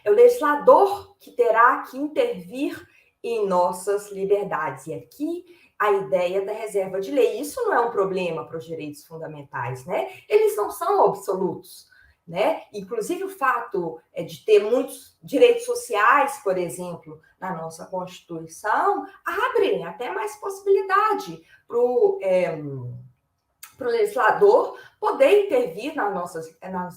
É o legislador que terá que intervir em nossas liberdades. E aqui a ideia da reserva de lei. Isso não é um problema para os direitos fundamentais, né? Eles não são absolutos, né? Inclusive o fato de ter muitos direitos sociais, por exemplo, na nossa Constituição, abrem até mais possibilidade para o legislador poder intervir nas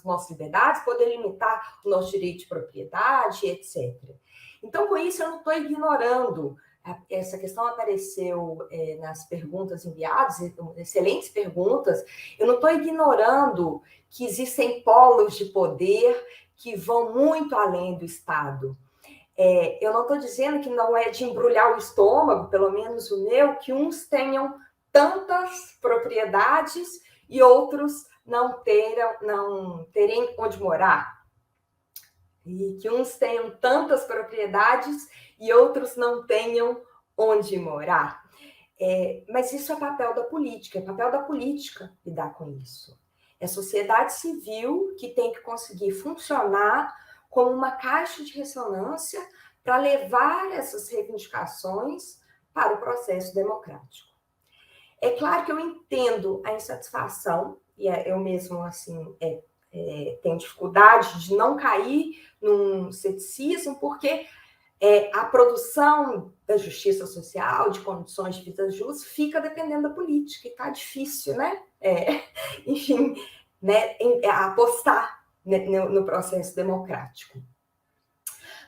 nossas liberdades, poder limitar o nosso direito de propriedade, etc. Então, com isso, eu não estou ignorando. Essa questão apareceu nas perguntas enviadas, excelentes perguntas. Eu não estou ignorando que existem polos de poder que vão muito além do Estado. Eu não estou dizendo que não é de embrulhar o estômago, pelo menos o meu, que uns tenham tantas propriedades e outros não terem onde morar. E que uns tenham tantas propriedades e outros não tenham onde morar. Mas isso é papel da política, lidar com isso. É a sociedade civil que tem que conseguir funcionar como uma caixa de ressonância para levar essas reivindicações para o processo democrático. É claro que eu entendo a insatisfação, e eu mesmo, assim, tenho dificuldade de não cair num ceticismo, porque a produção da justiça social, de condições de vida justas, fica dependendo da política, e está difícil, né? Enfim, né? Apostar no processo democrático.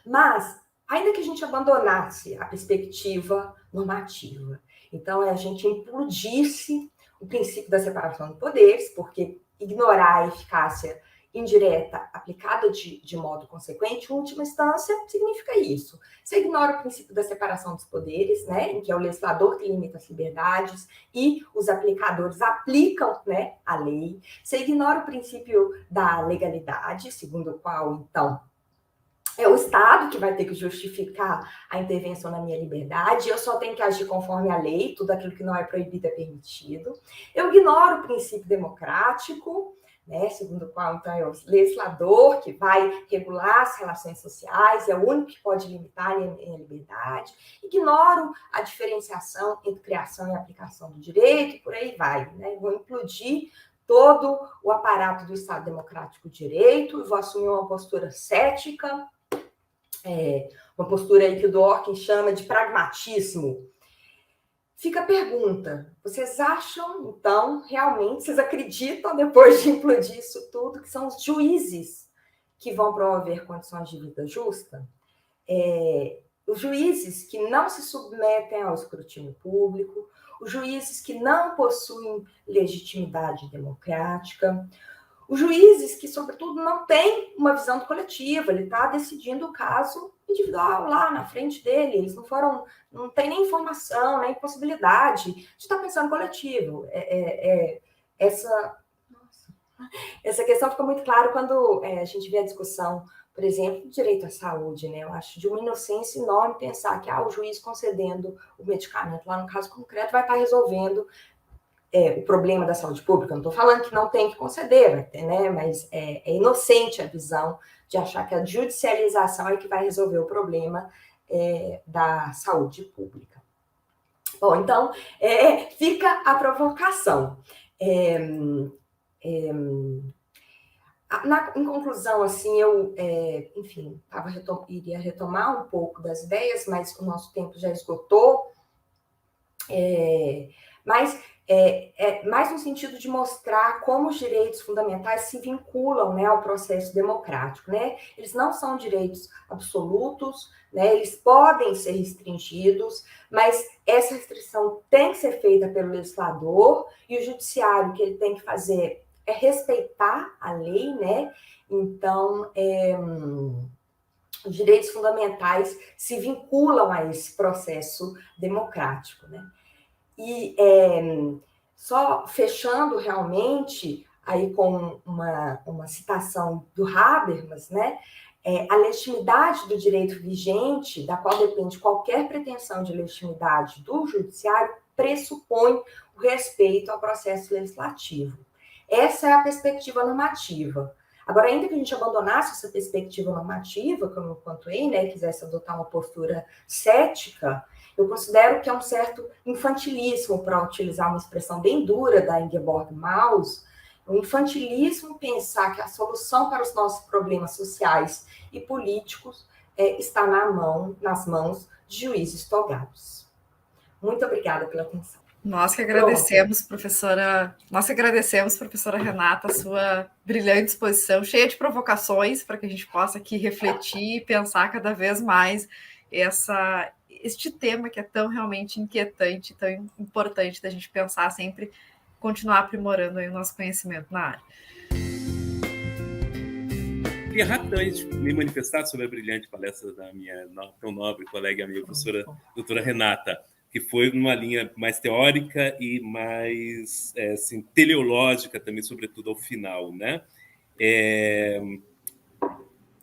Mas, ainda que a gente abandonasse a perspectiva normativa, então a gente implodisse o princípio da separação de poderes, porque ignorar a eficácia indireta aplicada de modo consequente, em última instância, significa isso. Você ignora o princípio da separação dos poderes, né, em que é o legislador que limita as liberdades e os aplicadores aplicam, né, a lei. Você ignora o princípio da legalidade, segundo o qual, então, é o Estado que vai ter que justificar a intervenção na minha liberdade, eu só tenho que agir conforme a lei, tudo aquilo que não é proibido é permitido. Eu ignoro o princípio democrático, né, segundo o qual, então, é o legislador que vai regular as relações sociais, é o único que pode limitar a minha liberdade. Ignoro a diferenciação entre criação e aplicação do direito, e por aí vai, né? Vou implodir todo o aparato do Estado Democrático de Direito, vou assumir uma postura cética, uma postura aí que o Dworkin chama de pragmatismo. fica a pergunta: vocês acham, então, realmente, vocês acreditam, depois de implodir isso tudo, que são os juízes que vão promover condições de vida justa? Os juízes que não se submetem ao escrutínio público, os juízes que não possuem legitimidade democrática, os juízes que, sobretudo, não têm uma visão do coletivo, ele está decidindo o caso individual lá na frente dele, eles não têm nem informação, nem possibilidade de estar pensando coletivo. Essa questão fica muito clara quando a gente vê a discussão, por exemplo, do direito à saúde, né? Eu acho de uma inocência enorme pensar que o juiz concedendo o medicamento lá no caso concreto vai estar resolvendo o problema da saúde pública. Eu não estou falando que não tem que conceder, né? Mas é inocente a visão de achar que a judicialização é que vai resolver o problema da saúde pública. Bom, então, fica a provocação. Em conclusão, assim, enfim, iria retomar um pouco das ideias, mas o nosso tempo já esgotou. Mas mais no sentido de mostrar como os direitos fundamentais se vinculam, né, ao processo democrático, né? Eles não são direitos absolutos, né? Eles podem ser restringidos, mas essa restrição tem que ser feita pelo legislador, e o judiciário, o que ele tem que fazer é respeitar a lei, né? Então, os direitos fundamentais se vinculam a esse processo democrático, né? E só fechando realmente aí com uma citação do Habermas, né? A legitimidade do direito vigente, da qual depende qualquer pretensão de legitimidade do judiciário, pressupõe o respeito ao processo legislativo. Essa é a perspectiva normativa. Agora, ainda que a gente abandonasse essa perspectiva normativa, como eu pontuei, né, e quisesse adotar uma postura cética, eu considero que é um certo infantilismo, para utilizar uma expressão bem dura da Ingeborg Maus, um infantilismo pensar que a solução para os nossos problemas sociais e políticos está nas mãos de juízes togados. Muito obrigada pela atenção. Nós que agradecemos, professora. Nós que agradecemos, professora Renata, a sua brilhante exposição, cheia de provocações, para que a gente possa aqui refletir e pensar cada vez mais este tema que é tão realmente inquietante, tão importante da gente pensar sempre, continuar aprimorando aí o nosso conhecimento na área. Queria rapidamente me manifestar sobre a brilhante palestra da minha tão nobre colega e amiga, professora doutora Renata, que foi numa linha mais teórica e mais assim, teleológica também, sobretudo ao final, né?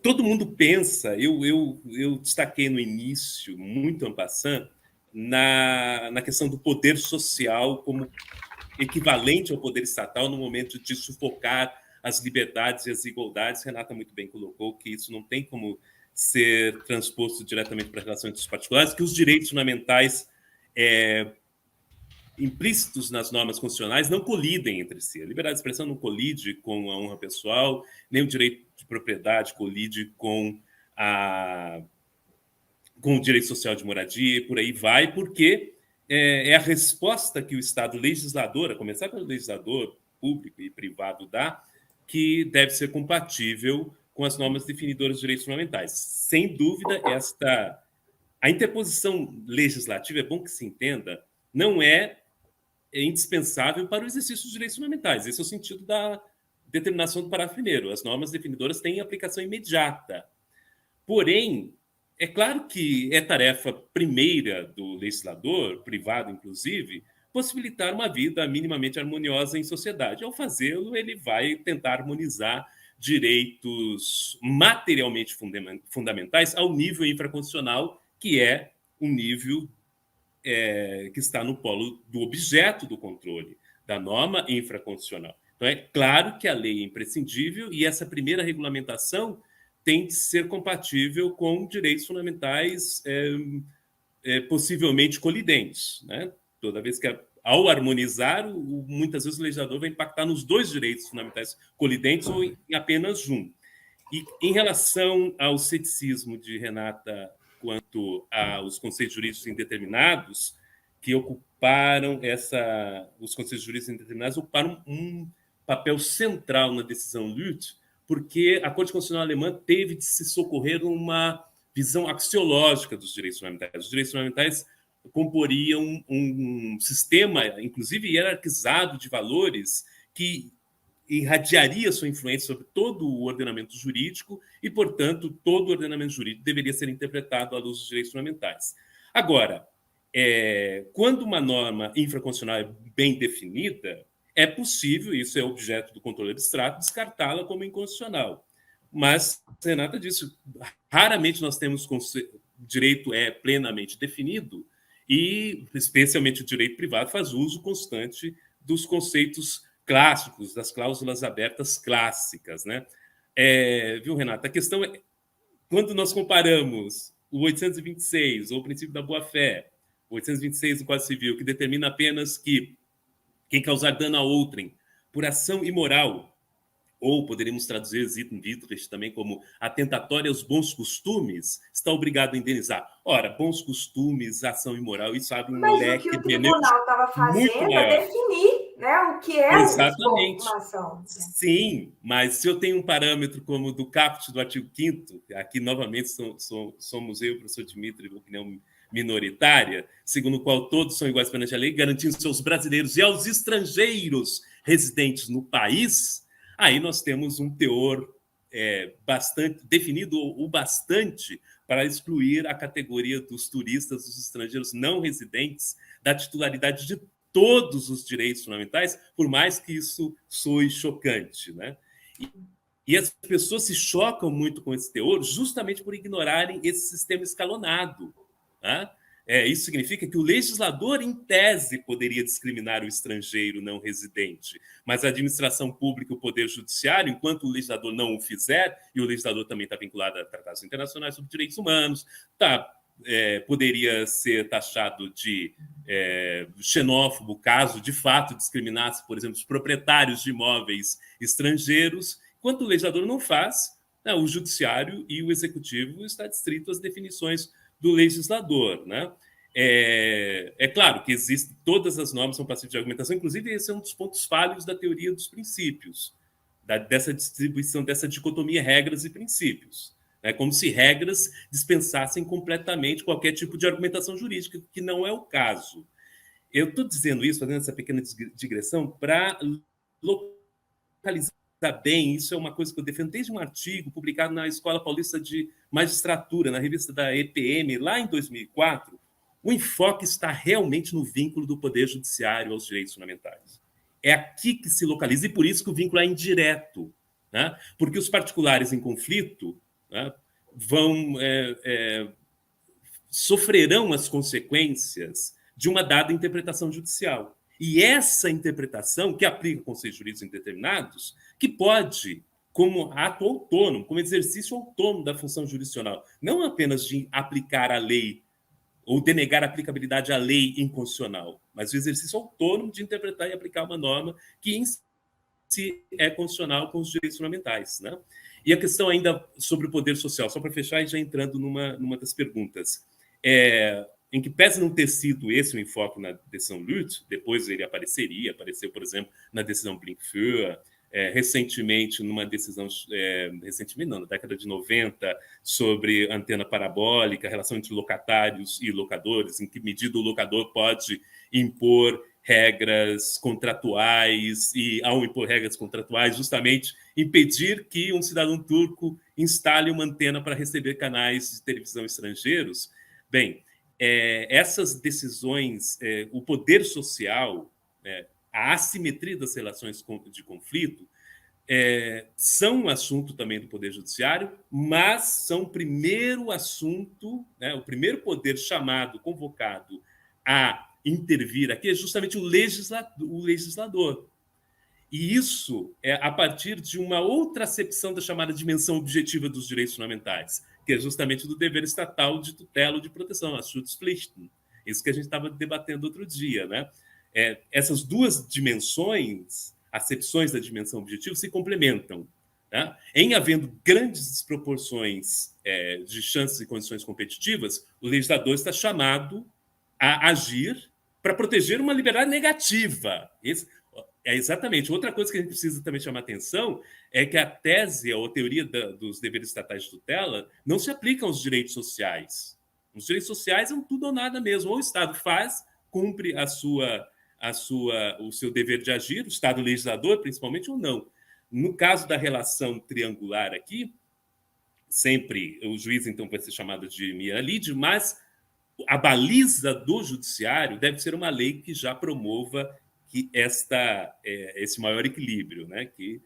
Todo mundo pensa, eu destaquei no início, muito en passant, na questão do poder social como equivalente ao poder estatal no momento de sufocar as liberdades e as igualdades. Renata muito bem colocou que isso não tem como ser transposto diretamente para relações particulares, que os direitos fundamentais implícitos nas normas constitucionais não colidem entre si. A liberdade de expressão não colide com a honra pessoal, nem o direito de propriedade colide com o direito social de moradia, e por aí vai, porque é a resposta que o Estado legislador, a começar pelo legislador público e privado, dá, que deve ser compatível com as normas definidoras de direitos fundamentais. Sem dúvida, a interposição legislativa, é bom que se entenda, não é indispensável para o exercício dos direitos fundamentais. Esse é o sentido da determinação do parágrafo 1º. As normas definidoras têm aplicação imediata. Porém, é claro que é tarefa primeira do legislador, privado inclusive, possibilitar uma vida minimamente harmoniosa em sociedade. Ao fazê-lo, ele vai tentar harmonizar direitos materialmente fundamentais ao nível infraconstitucional, que é um nível que está no polo do objeto do controle, da norma infraconstitucional. Então, é claro que a lei é imprescindível e essa primeira regulamentação tem que ser compatível com direitos fundamentais possivelmente colidentes, né? Toda vez que, ao harmonizar, muitas vezes o legislador vai impactar nos dois direitos fundamentais colidentes ou em apenas um. E em relação ao ceticismo de Renata quanto aos conceitos jurídicos indeterminados, que ocuparam os conselhos jurídicos indeterminados ocuparam um papel central na decisão Lüth, porque a Corte Constitucional Alemã teve de se socorrer numa visão axiológica dos direitos fundamentais. Os direitos fundamentais comporiam um sistema, inclusive hierarquizado, de valores que irradiaria sua influência sobre todo o ordenamento jurídico e, portanto, todo o ordenamento jurídico deveria ser interpretado à luz dos direitos fundamentais. Agora, quando uma norma infraconstitucional é bem definida, é possível, isso é objeto do controle abstrato, descartá-la como inconstitucional. Mas, Renata disse, raramente nós temos direito plenamente definido e, especialmente o direito privado, faz uso constante dos conceitos clássicos, das cláusulas abertas clássicas, né? Viu, Renata? A questão é, quando nós comparamos o 826, ou o princípio da boa-fé, o 826 do Código Civil, que determina apenas que quem causar dano a outrem por ação imoral, ou poderíamos traduzir Sitte und Widerrecht também como atentatória aos bons costumes, está obrigado a indenizar. Ora, bons costumes, ação imoral, isso abre um leque o que o tribunal estava fazendo é definir, né, o que é uma ação. Sim, mas se eu tenho um parâmetro como o do caput do artigo 5º, aqui novamente somos eu e o professor Dimitri, de opinião minoritária, segundo o qual todos são iguais perante a lei, garantindo seus brasileiros e aos estrangeiros residentes no país, aí nós temos um teor bastante definido o bastante para excluir a categoria dos turistas, dos estrangeiros não residentes, da titularidade de todos os direitos fundamentais, por mais que isso soe chocante, né? E as pessoas se chocam muito com esse teor justamente por ignorarem esse sistema escalonado, né? Isso significa que o legislador, em tese, poderia discriminar o estrangeiro não residente, mas a administração pública e o poder judiciário, enquanto o legislador não o fizer, e o legislador também está vinculado a tratados internacionais sobre direitos humanos, poderia ser taxado de xenófobo, caso de fato discriminasse, por exemplo, os proprietários de imóveis estrangeiros. Enquanto o legislador não faz, o judiciário e o executivo está distrito às definições do legislador, né? Claro que existem, todas as normas são passíveis de argumentação, inclusive esse é um dos pontos falhos da teoria dos princípios, dessa distribuição, dessa dicotomia regras e princípios. Como se regras dispensassem completamente qualquer tipo de argumentação jurídica, que não é o caso. Eu estou dizendo isso, fazendo essa pequena digressão, para localizar bem, isso é uma coisa que eu defendo desde um artigo publicado na Escola Paulista de Magistratura, na revista da EPM, lá em 2004, o enfoque está realmente no vínculo do Poder Judiciário aos direitos fundamentais. É aqui que se localiza, e por isso que o vínculo é indireto, né? Porque os particulares em conflito, né, sofrerão as consequências de uma dada interpretação judicial. E essa interpretação, que aplica conceitos jurídicos indeterminados, que pode, como ato autônomo, como exercício autônomo da função jurisdicional, não apenas de aplicar a lei ou denegar a aplicabilidade à lei inconstitucional, mas o exercício autônomo de interpretar e aplicar uma norma que em si é constitucional com os direitos fundamentais, né? E a questão ainda sobre o poder social, só para fechar e já entrando numa das perguntas, em que pese não ter sido esse o enfoque na decisão Lüth, depois ele apareceu, por exemplo, na decisão Blinkfeuer, recentemente, numa decisão, na década de 90, sobre antena parabólica, relação entre locatários e locadores, em que medida o locador pode impor regras contratuais e, ao impor regras contratuais, justamente impedir que um cidadão turco instale uma antena para receber canais de televisão estrangeiros. Bem, essas decisões, o poder social, a assimetria das relações de conflito, são um assunto também do Poder Judiciário, mas são o primeiro assunto, né, o primeiro poder chamado, convocado a intervir aqui é justamente o legislador. E isso é a partir de uma outra acepção da chamada dimensão objetiva dos direitos fundamentais, que é justamente do dever estatal de tutela ou de proteção, a Schutzpflichten. Isso que a gente estava debatendo outro dia, né? Essas duas dimensões, acepções da dimensão objetiva, se complementam, né? Em havendo grandes desproporções de chances e condições competitivas, o legislador está chamado a agir para proteger uma liberdade negativa. É exatamente. Outra coisa que a gente precisa também chamar atenção é que a tese ou a teoria dos deveres estatais de tutela não se aplica aos direitos sociais. Os direitos sociais é um tudo ou nada mesmo. Ou o Estado faz, cumpre o seu dever de agir, o Estado legislador, principalmente, ou não. No caso da relação triangular aqui, sempre o juiz, então, vai ser chamado de Mia lide, mas a baliza do judiciário deve ser uma lei que já promova que esse maior equilíbrio, né? Que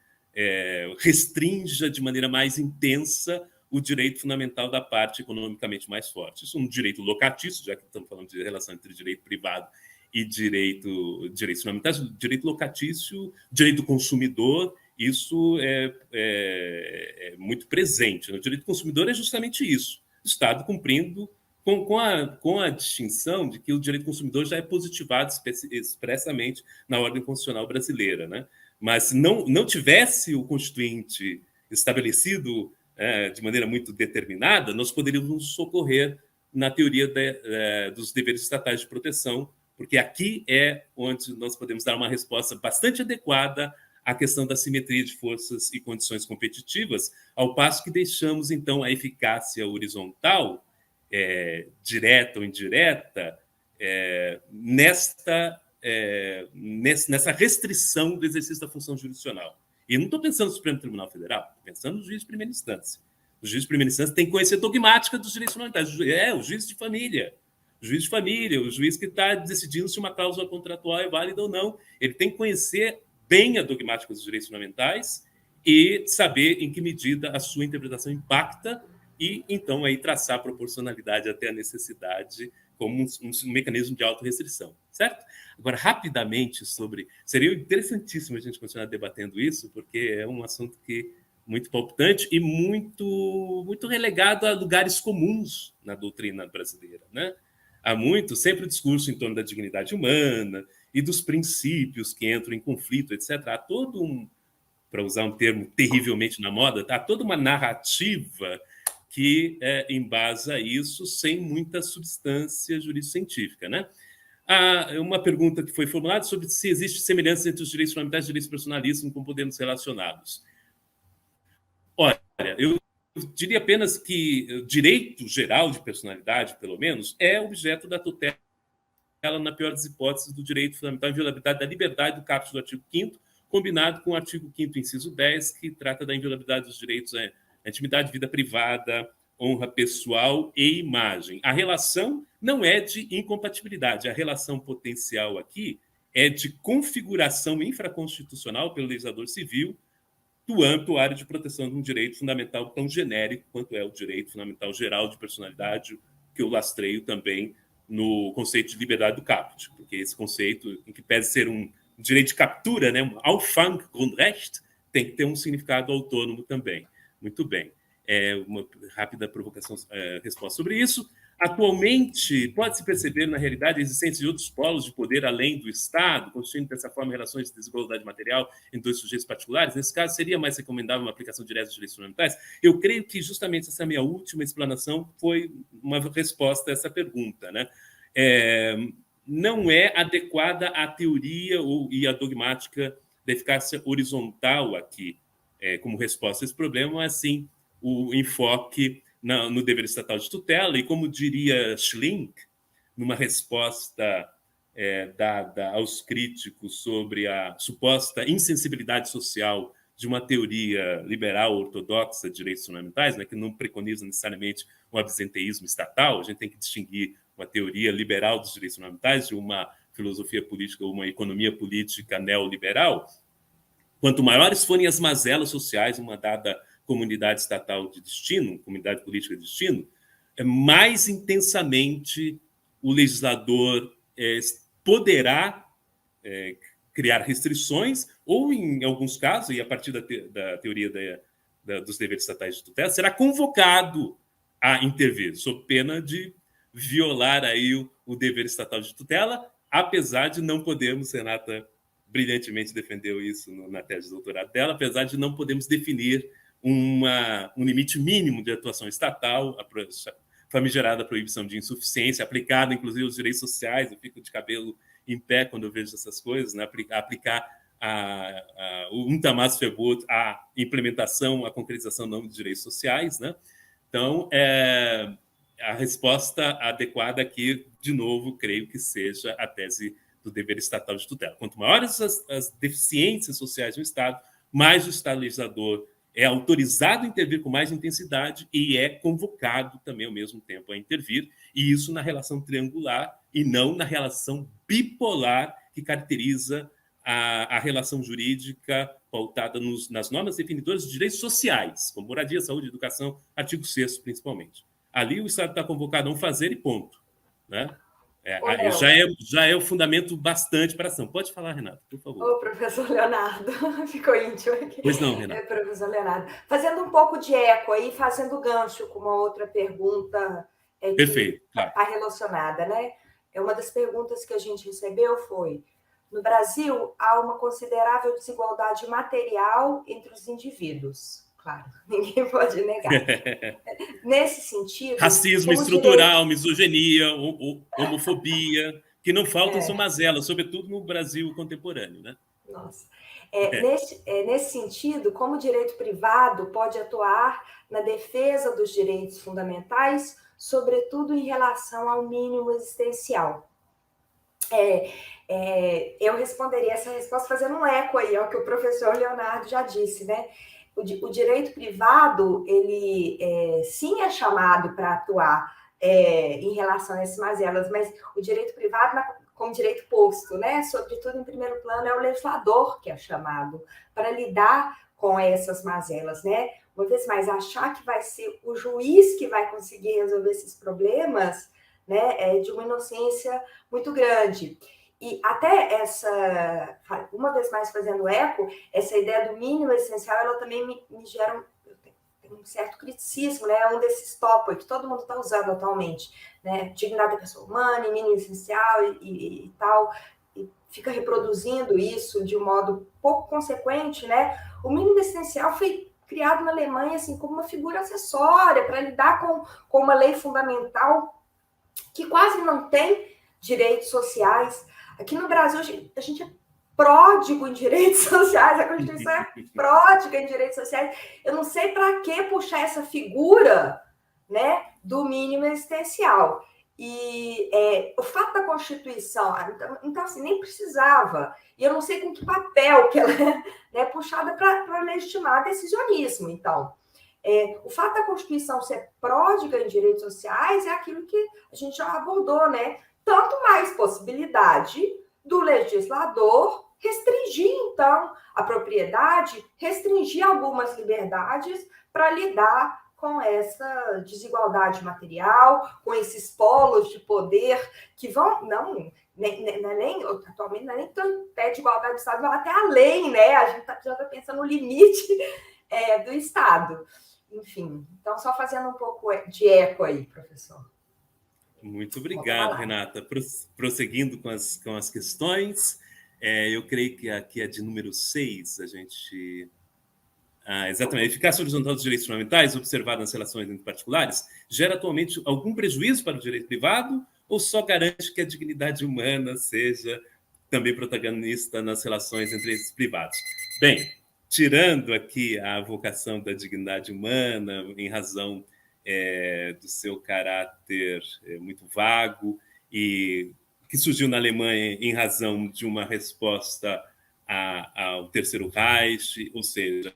restrinja de maneira mais intensa o direito fundamental da parte economicamente mais forte. Isso é um direito locatício, já que estamos falando de relação entre direito privado e direitos fundamentais, direito locatício, direito do consumidor, isso é muito presente. O direito do consumidor é justamente isso, o Estado cumprindo com a distinção de que o direito do consumidor já é positivado expressamente na ordem constitucional brasileira, né? Mas se não tivesse o Constituinte estabelecido de maneira muito determinada, nós poderíamos nos socorrer na teoria dos deveres estatais de proteção, porque aqui é onde nós podemos dar uma resposta bastante adequada à questão da simetria de forças e condições competitivas, ao passo que deixamos, então, a eficácia horizontal, direta ou indireta, nessa restrição do exercício da função jurisdicional. E não estou pensando no Supremo Tribunal Federal, estou pensando no juiz de primeira instância. O juiz de primeira instância tem que conhecer a dogmática dos direitos fundamentais. O juiz de família. O juiz de família, o juiz que está decidindo se uma cláusula contratual é válida ou não. Ele tem que conhecer bem a dogmática dos direitos fundamentais e saber em que medida a sua interpretação impacta e, então, aí traçar a proporcionalidade até a necessidade como um mecanismo de autorrestrição, certo? Agora, rapidamente seria interessantíssimo a gente continuar debatendo isso, porque é um assunto muito palpitante e muito relegado a lugares comuns na doutrina brasileira, né? Há sempre o discurso em torno da dignidade humana e dos princípios que entram em conflito, etc. Há para usar um termo terrivelmente na moda, há toda uma narrativa que embasa isso sem muita substância jurídico-científica, né? Há uma pergunta que foi formulada sobre se existe semelhança entre os direitos fundamentais e os direitos personalistas com poderes relacionados. Olha, eu diria apenas que o direito geral de personalidade, pelo menos, é objeto da tutela, na pior das hipóteses, do direito fundamental à inviolabilidade da liberdade do caput do artigo 5º, combinado com o artigo 5º, inciso 10, que trata da inviolabilidade dos direitos à intimidade, vida privada, honra pessoal e imagem. A relação não é de incompatibilidade, a relação potencial aqui é de configuração infraconstitucional pelo legislador civil do âmbito área de proteção de um direito fundamental tão genérico quanto é o direito fundamental geral de personalidade, que eu lastreio também no conceito de liberdade do caput, porque esse conceito, em que pese ser um direito de captura, né, um Auffanggrundrecht, tem que ter um significado autônomo também. Muito bem. Uma rápida resposta sobre isso. Atualmente, pode-se perceber, na realidade, a existência de outros polos de poder além do Estado, constituindo, dessa forma, relações de desigualdade material em dois sujeitos particulares. Nesse caso, seria mais recomendável uma aplicação direta dos direitos fundamentais? Eu creio que justamente essa minha última explanação foi uma resposta a essa pergunta, né? Não é adequada a teoria e a dogmática da eficácia horizontal aqui, como resposta a esse problema, mas sim o enfoque no dever estatal de tutela, e como diria Schlink, numa resposta dada aos críticos sobre a suposta insensibilidade social de uma teoria liberal ortodoxa de direitos fundamentais, né, que não preconiza necessariamente um absenteísmo estatal, a gente tem que distinguir uma teoria liberal dos direitos fundamentais de uma filosofia política ou uma economia política neoliberal. Quanto maiores forem as mazelas sociais, uma dada comunidade estatal de destino, comunidade política de destino, mais intensamente o legislador poderá criar restrições, ou, em alguns casos, e a partir da teoria dos deveres estatais de tutela, será convocado a intervir, sob pena de violar aí o dever estatal de tutela, apesar de não podermos, Renata brilhantemente defendeu isso na tese de doutorado dela, apesar de não podermos definir um limite mínimo de atuação estatal, famigerada proibição de insuficiência, aplicada, inclusive, aos direitos sociais. Eu fico de cabelo em pé quando eu vejo essas coisas, né? Aplicar o Untamas Febot, a implementação, a concretização não dos direitos sociais, né? Então, a resposta adequada aqui, de novo, creio que seja a tese do dever estatal de tutela. Quanto maiores as deficiências sociais no Estado, mais o Estado legislador é autorizado a intervir com mais intensidade e é convocado também, ao mesmo tempo, a intervir, e isso na relação triangular e não na relação bipolar que caracteriza a relação jurídica pautada nas normas definidoras de direitos sociais, como moradia, saúde, educação, artigo 6º, principalmente. Ali o Estado está convocado a não fazer e ponto, né? Já é o fundamento bastante para a ação. Pode falar, Renata, por favor. Ô, professor Leonardo, ficou íntimo aqui. Pois não, Renata. Professor Leonardo, fazendo um pouco de eco aí, fazendo gancho com uma outra pergunta Perfeito, claro. Está relacionada, né? Uma das perguntas que a gente recebeu foi: no Brasil, há uma considerável desigualdade material entre os indivíduos. Claro, ninguém pode negar. Nesse sentido... Racismo estrutural, misoginia, homofobia, que não faltam são mazelas, sobretudo no Brasil contemporâneo, né? Nossa. Nesse sentido, como o direito privado pode atuar na defesa dos direitos fundamentais, sobretudo em relação ao mínimo existencial? Eu responderia essa resposta fazendo um eco aí ao que o professor Leonardo já disse, né? O direito privado, ele sim é chamado para atuar em relação a essas mazelas, mas o direito privado, como direito posto, né? Sobretudo em primeiro plano, é o legislador que é chamado para lidar com essas mazelas, né? Uma vez mais, achar que vai ser o juiz que vai conseguir resolver esses problemas, né, é de uma inocência muito grande. E até uma vez mais fazendo eco, essa ideia do mínimo essencial, ela também me gera um certo criticismo, né? Um desses tópicos que todo mundo está usando atualmente, né? Dignidade da pessoa humana, mínimo essencial e tal, e fica reproduzindo isso de um modo pouco consequente, né? O mínimo essencial foi criado na Alemanha assim, como uma figura acessória para lidar com uma lei fundamental que quase não tem direitos sociais. Aqui no Brasil, a gente é pródigo em direitos sociais, a Constituição é pródiga em direitos sociais. Eu não sei para que puxar essa figura, né, do mínimo existencial. E o fato da Constituição, então assim, nem precisava. E eu não sei com que papel que ela é puxada para legitimar decisionismo. Então, o fato da Constituição ser pródiga em direitos sociais é aquilo que a gente já abordou, né? Tanto mais possibilidade do legislador restringir, então, a propriedade, restringir algumas liberdades para lidar com essa desigualdade material, com esses polos de poder que vão, atualmente não é nem tanto pé de igualdade do Estado, vai até além, né? A gente já está pensando no limite do Estado. Enfim, então só fazendo um pouco de eco aí, professor. Muito obrigado, Renata. Prosseguindo com as questões, eu creio que aqui é de número 6, a gente... exatamente. A eficácia horizontal dos direitos fundamentais, observada nas relações entre particulares, gera atualmente algum prejuízo para o direito privado ou só garante que a dignidade humana seja também protagonista nas relações entre esses privados? Bem, tirando aqui a vocação da dignidade humana, em razão do seu caráter muito vago, e que surgiu na Alemanha em razão de uma resposta ao Terceiro Reich, ou seja,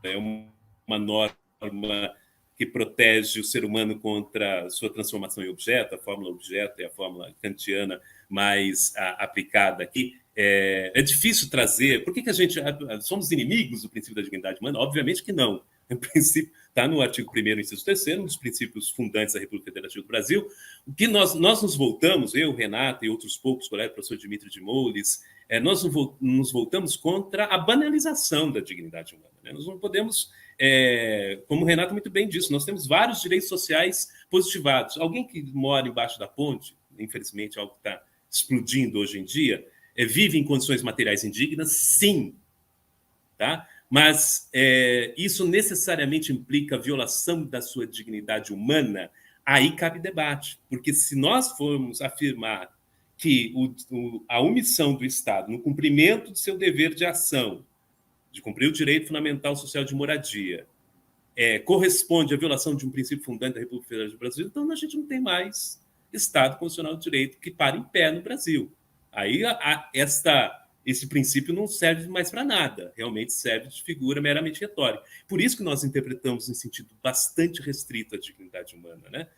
é uma norma que protege o ser humano contra sua transformação em objeto, a fórmula objeto é a fórmula kantiana mais aplicada aqui. É difícil trazer... Por que a gente... Somos inimigos do princípio da dignidade humana? Obviamente que não. O princípio está no artigo 1º, inciso 3º, um dos princípios fundantes da República Federativa do Brasil. O que nós nos voltamos, eu, Renata e outros poucos colegas, o professor Dimitri de Moulis, nós nos voltamos contra a banalização da dignidade humana. Né? Nós não podemos, como o Renato muito bem disse, nós temos vários direitos sociais positivados. Alguém que mora embaixo da ponte, infelizmente, algo que está explodindo hoje em dia, vive em condições materiais indignas, sim, tá? Mas isso necessariamente implica a violação da sua dignidade humana aí cabe debate, porque se nós formos afirmar que a omissão do Estado no cumprimento do seu dever de ação, de cumprir o direito fundamental social de moradia, corresponde à violação de um princípio fundante da República Federal do Brasil, então a gente não tem mais Estado constitucional de direito que para em pé no Brasil. Aí esse princípio não serve mais para nada, realmente serve de figura meramente retórica. Por isso que nós interpretamos em sentido bastante restrito a dignidade humana, né?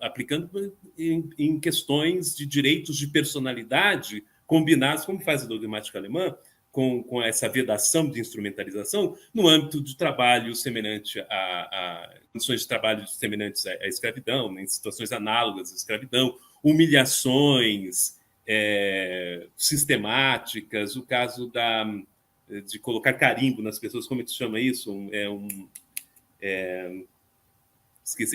Aplicando em questões de direitos de personalidade combinados, como faz a dogmática alemã, com essa vedação de instrumentalização no âmbito de trabalho semelhante a condições de trabalho semelhantes à escravidão, em situações análogas à escravidão, humilhações sistemáticas, o caso de colocar carimbo nas pessoas, como é que se chama isso?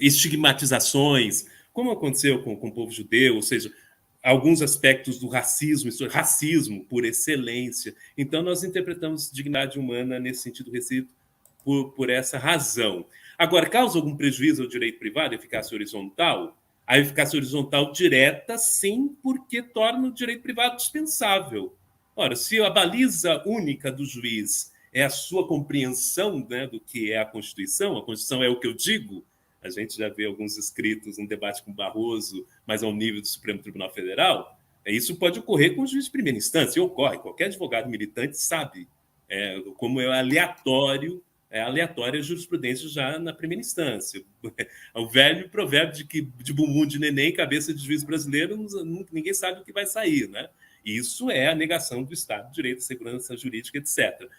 Estigmatizações, como aconteceu com o povo judeu, ou seja, alguns aspectos do racismo por excelência. Então, nós interpretamos dignidade humana nesse sentido restrito por essa razão. Agora, causa algum prejuízo ao direito privado, eficácia horizontal? A eficácia horizontal direta, sim, porque torna o direito privado dispensável. Ora, se a baliza única do juiz é a sua compreensão, né, do que é a Constituição é o que eu digo. A gente já vê alguns escritos, um debate com Barroso, mas ao nível do Supremo Tribunal Federal. Isso pode ocorrer com o juiz de primeira instância, ocorre. Qualquer advogado militante sabe como é aleatória a jurisprudência já na primeira instância. O velho provérbio de que de bumbum de neném, cabeça de juiz brasileiro, ninguém sabe o que vai sair, né? Isso é a negação do Estado de Direito, segurança jurídica, etc.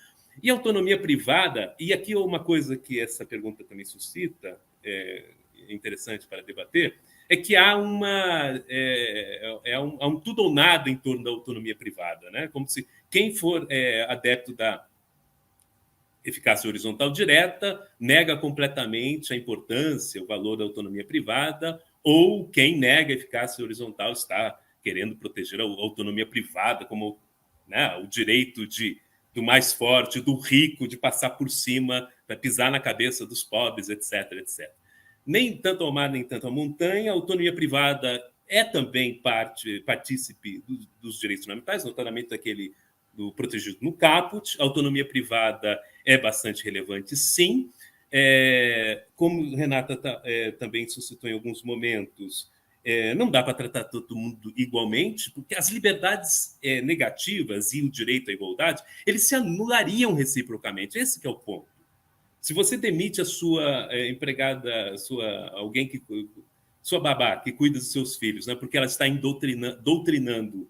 E autonomia privada, e aqui uma coisa que essa pergunta também suscita, interessante para debater, é que há um tudo ou nada em torno da autonomia privada, né? Como se quem for adepto da eficácia horizontal direta nega completamente a importância, o valor da autonomia privada, ou quem nega a eficácia horizontal está querendo proteger a autonomia privada como, né, o direito do mais forte, do rico, de passar por cima, para pisar na cabeça dos pobres, etc, etc. Nem tanto ao mar, nem tanto à montanha. A autonomia privada é também partícipe dos direitos fundamentais, notadamente daquele do protegido no caput. A autonomia privada é bastante relevante, sim. Como Renata também suscitou em alguns momentos, não dá para tratar todo mundo igualmente, porque as liberdades negativas e o direito à igualdade, eles se anulariam reciprocamente. Esse que é o ponto. Se você demite a sua empregada, sua babá, que cuida dos seus filhos, né, porque ela está doutrinando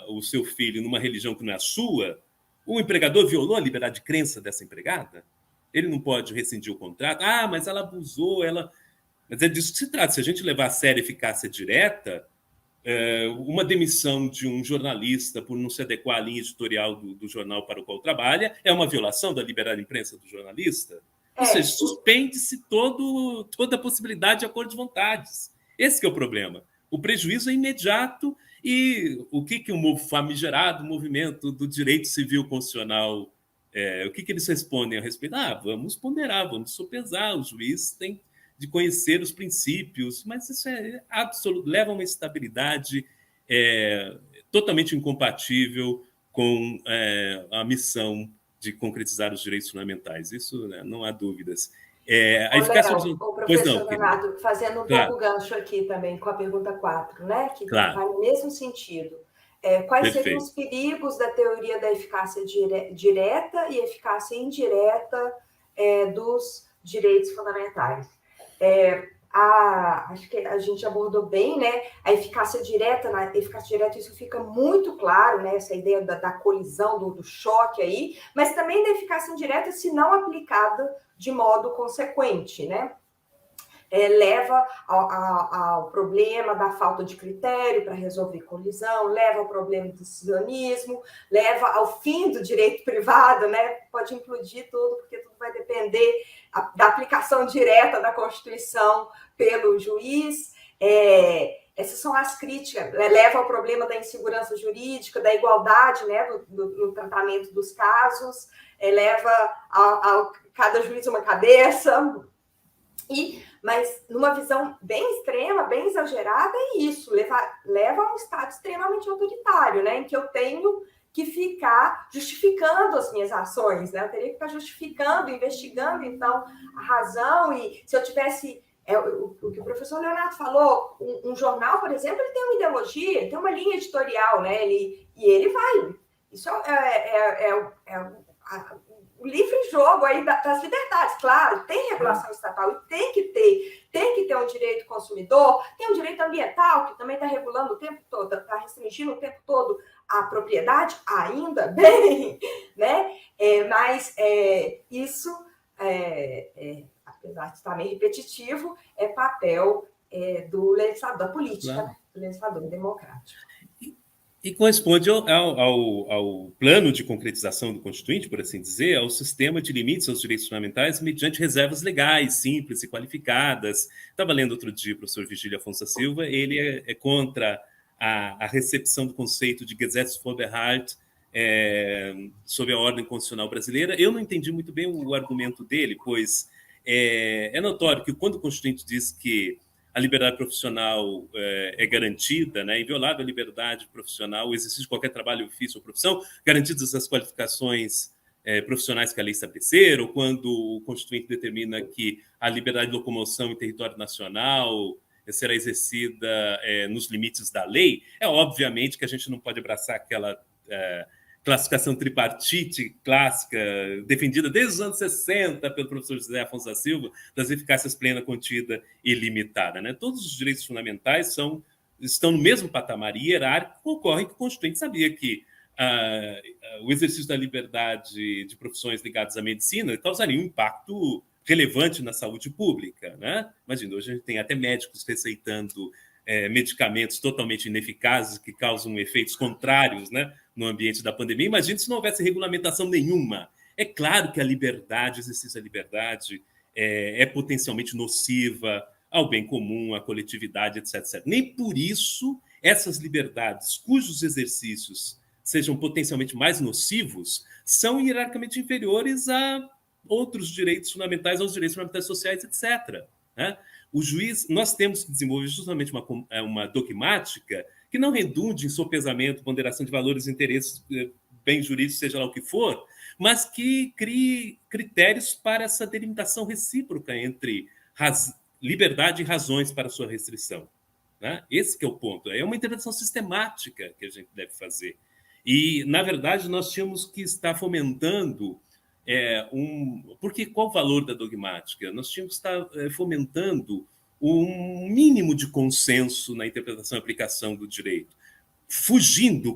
o seu filho numa religião que não é a sua, o empregador violou a liberdade de crença dessa empregada? Ele não pode rescindir o contrato? Mas ela abusou, Mas é disso que se trata. Se a gente levar a sério a eficácia direta, uma demissão de um jornalista por não se adequar à linha editorial do jornal para o qual trabalha é uma violação da liberdade de imprensa do jornalista? Ou seja, suspende-se toda a possibilidade de acordo de vontades. Esse que é o problema. O prejuízo é imediato. E o que o famigerado movimento do direito civil constitucional, o que eles respondem a respeito? Vamos ponderar, vamos sopesar, o juiz tem de conhecer os princípios, mas isso é absoluto, leva a uma estabilidade totalmente incompatível com a missão de concretizar os direitos fundamentais. Isso, né, não há dúvidas. A eficácia horizontal... O professor Renato, fazendo um pouco gancho aqui também com a pergunta 4, né, que vai no mesmo sentido. Quais seriam os perigos da teoria da eficácia direta e eficácia indireta dos direitos fundamentais? Acho que a gente abordou bem, né? A eficácia direta, isso fica muito claro, né? Essa ideia da colisão, do choque aí, mas também da eficácia indireta, se não aplicada de modo consequente, né? Leva ao problema da falta de critério para resolver colisão, leva ao problema do decisionismo, leva ao fim do direito privado, né? Pode implodir tudo, porque tudo vai depender da aplicação direta da Constituição pelo juiz. Essas são as críticas, leva ao problema da insegurança jurídica, da igualdade, né, no tratamento dos casos, leva a cada juiz uma cabeça. Mas numa visão bem extrema, bem exagerada, é isso, leva a um estado extremamente autoritário, né? Em que eu tenho que ficar justificando as minhas ações, né? Eu teria que ficar justificando, investigando, então, a razão, e se eu tivesse... o que o professor Leonardo falou, um jornal, por exemplo, ele tem uma ideologia, ele tem uma linha editorial, né? Ele vai... Isso o livre jogo aí das liberdades, claro, tem regulação estatal e tem que ter um direito consumidor, tem um direito ambiental que também está regulando o tempo todo, está restringindo o tempo todo a propriedade, ainda bem, né? Mas isso, apesar de estar meio repetitivo, é papel do legislador, da política, claro, né? Do legislador democrático. E corresponde ao plano de concretização do Constituinte, por assim dizer, ao sistema de limites aos direitos fundamentais mediante reservas legais, simples e qualificadas. Estava lendo outro dia o professor Vigílio Afonso da Silva, ele é contra a recepção do conceito de Gesetzesvorbehalt sob a ordem constitucional brasileira. Eu não entendi muito bem o argumento dele, pois é notório que quando o Constituinte diz que a liberdade profissional é garantida, né, inviolável a liberdade profissional, o exercício de qualquer trabalho, ofício ou profissão, garantidas as qualificações profissionais que a lei estabelecer, ou quando o Constituinte determina que a liberdade de locomoção em território nacional será exercida nos limites da lei, obviamente que a gente não pode abraçar aquela classificação tripartite clássica, defendida desde os anos 60 pelo professor José Afonso da Silva, das eficácias plena, contida e limitada. Né? Todos os direitos fundamentais estão no mesmo patamar hierárquico. Ocorre que o Constituinte sabia que o exercício da liberdade de profissões ligadas à medicina causaria um impacto relevante na saúde pública. Né? Imagina, hoje a gente tem até médicos receitando medicamentos totalmente ineficazes que causam efeitos contrários, né, no ambiente da pandemia. Imagina se não houvesse regulamentação nenhuma. É claro que a liberdade, o exercício da liberdade é potencialmente nociva ao bem comum, à coletividade, etc, etc. Nem por isso essas liberdades, cujos exercícios sejam potencialmente mais nocivos, são hierarquicamente inferiores a outros direitos fundamentais, aos direitos fundamentais sociais, etc. Né? O juiz, nós temos que desenvolver justamente uma dogmática que não redunde em sopesamento, ponderação de valores, interesses, bens jurídicos, seja lá o que for, mas que crie critérios para essa delimitação recíproca entre liberdade e razões para sua restrição. Né? Esse que é o ponto. É uma intervenção sistemática que a gente deve fazer. E, na verdade, nós tínhamos que estar fomentando porque qual o valor da dogmática? Nós tínhamos que estar fomentando um mínimo de consenso na interpretação e aplicação do direito,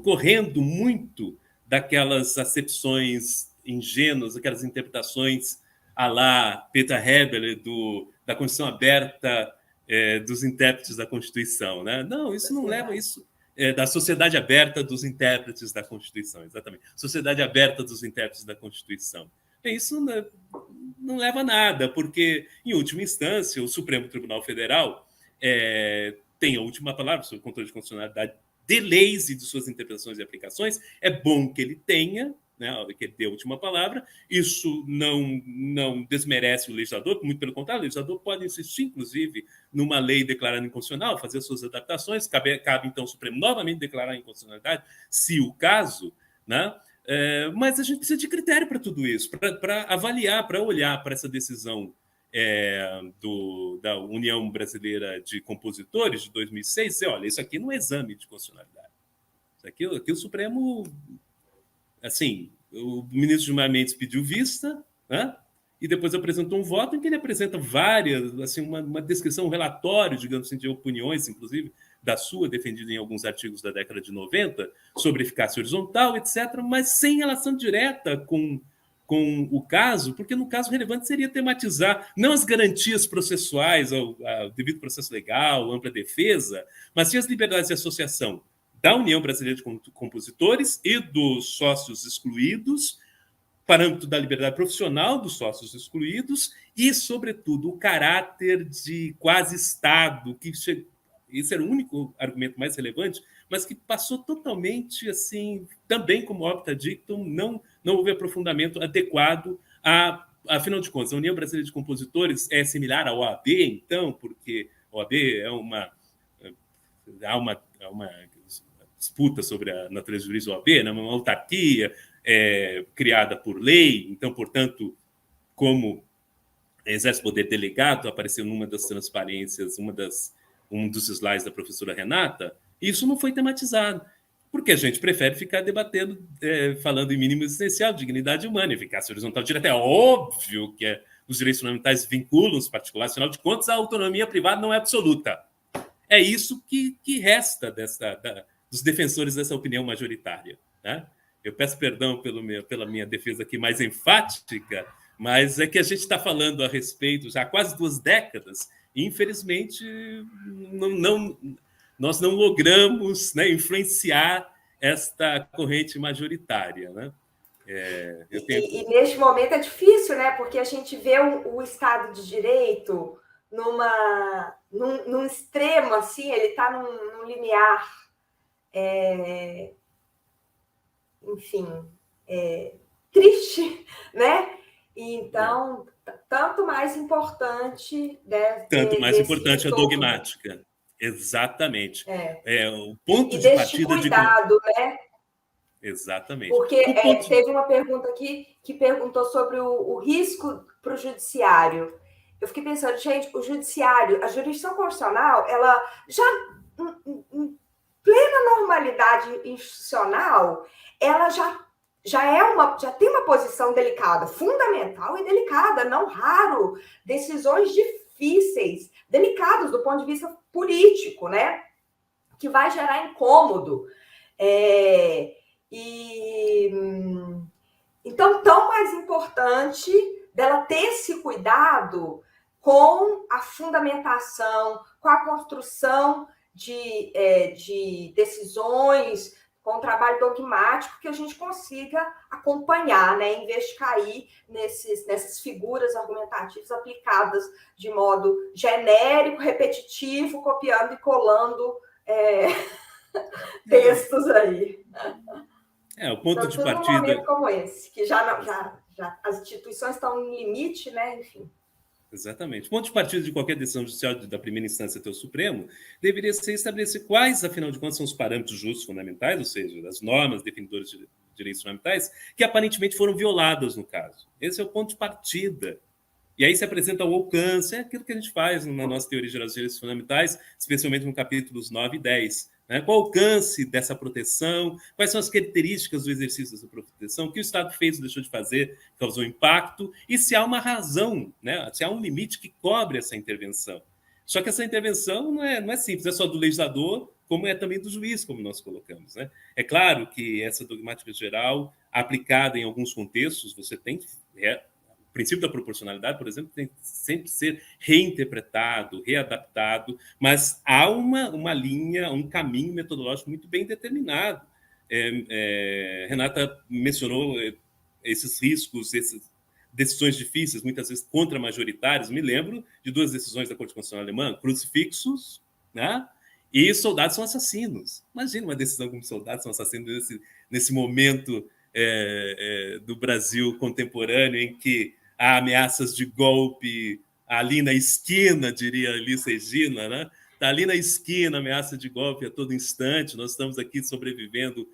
correndo muito daquelas acepções ingênuas, aquelas interpretações à la Peter Heber da Constituição aberta dos intérpretes da Constituição. Né? Não, isso não leva a isso. Da sociedade aberta dos intérpretes da Constituição, exatamente. Sociedade aberta dos intérpretes da Constituição. Isso não leva a nada, porque, em última instância, o Supremo Tribunal Federal tem a última palavra sobre o controle de constitucionalidade de leis e de suas interpretações e aplicações. É bom que ele tenha, né, que ele dê a última palavra. Isso não desmerece o legislador, muito pelo contrário, o legislador pode insistir, inclusive, numa lei declarada inconstitucional, fazer suas adaptações, cabe então ao Supremo novamente declarar a inconstitucionalidade, se o caso, né? Mas a gente precisa de critério para tudo isso, para avaliar, para olhar para essa decisão da União Brasileira de Compositores de 2006, dizer, olha, isso aqui não é exame de constitucionalidade. Isso aqui o Supremo... Assim, o ministro Gilmar Mendes pediu vista, né? E depois apresentou um voto em que ele apresenta várias, assim, uma descrição, um relatório, digamos assim, de opiniões, inclusive, da sua, defendida em alguns artigos da década de 90, sobre eficácia horizontal, etc., mas sem relação direta com o caso, porque no caso relevante seria tematizar não as garantias processuais, ao devido processo legal, ampla defesa, mas sim as liberdades de associação da União Brasileira de Compositores e dos sócios excluídos, parâmetro da liberdade profissional dos sócios excluídos e, sobretudo, o caráter de quase Estado, que esse era o único argumento mais relevante, mas que passou totalmente, assim, também como opta dictum, não houve aprofundamento adequado afinal de contas, a União Brasileira de Compositores é similar à OAB, então, porque a OAB há uma disputa sobre a natureza jurídica da OAB, né? Uma autarquia criada por lei, então, portanto, como exerce poder delegado, apareceu numa das transparências, um dos slides da professora Renata, isso não foi tematizado, porque a gente prefere ficar debatendo, falando em mínimo existencial, dignidade humana, eficácia horizontal direta. É óbvio que os direitos fundamentais vinculam os particulares, afinal de contas, a autonomia privada não é absoluta. É isso que resta dos defensores dessa opinião majoritária, né? Eu peço perdão pela minha defesa aqui mais enfática, mas é que a gente está falando a respeito já há quase 2 décadas e, infelizmente, nós não logramos, né, influenciar esta corrente majoritária, né? E neste momento é difícil, né? Porque a gente vê o Estado de Direito num extremo, assim, ele está num limiar, enfim, triste, né? Então, tanto mais importante tanto mais importante a dogmática. Exatamente. O ponto de partida cuidado, né? Exatamente. Porque teve uma pergunta aqui que perguntou sobre o risco para o judiciário. Eu fiquei pensando, gente, o judiciário, a jurisdição constitucional, ela já, em plena normalidade institucional, ela já tem uma posição delicada, fundamental e delicada, não raro, decisões difíceis, delicadas do ponto de vista político, né? Que vai gerar incômodo. Então, tão mais importante dela ter esse cuidado com a fundamentação, com a construção de decisões, com o trabalho dogmático, que a gente consiga acompanhar, né, em vez de cair nessas figuras argumentativas aplicadas de modo genérico, repetitivo, copiando e colando textos aí. O ponto então, de partida... num momento como esse, que já as instituições estão no limite, né? Enfim. Exatamente. O ponto de partida de qualquer decisão judicial da primeira instância até o Supremo deveria ser estabelecer quais, afinal de contas, são os parâmetros justos fundamentais, ou seja, as normas definidoras de direitos fundamentais, que aparentemente foram violadas no caso. Esse é o ponto de partida. E aí se apresenta o alcance, é aquilo que a gente faz na nossa Teoria Geral dos Direitos Fundamentais, especialmente no capítulos 9 e 10. Né? Qual o alcance dessa proteção? Quais são as características do exercício dessa proteção? O que o Estado fez ou deixou de fazer, causou impacto? E se há uma razão, né? Se há um limite que cobre essa intervenção. Só que essa intervenção não é simples, é só do legislador, como é também do juiz, como nós colocamos. Né? É claro que essa dogmática geral, aplicada em alguns contextos, você tem que... O princípio da proporcionalidade, por exemplo, tem que sempre ser reinterpretado, readaptado, mas há uma linha, um caminho metodológico muito bem determinado. Renata mencionou esses riscos, essas decisões difíceis, muitas vezes contra-majoritárias. Me lembro de 2 decisões da Corte Constitucional Alemã, crucifixos, né? E soldados são assassinos. Imagina uma decisão como soldados são assassinos nesse momento do Brasil contemporâneo, em que há ameaças de golpe ali na esquina, diria Elis Regina, né? Está ali na esquina, ameaça de golpe a todo instante. Nós estamos aqui sobrevivendo,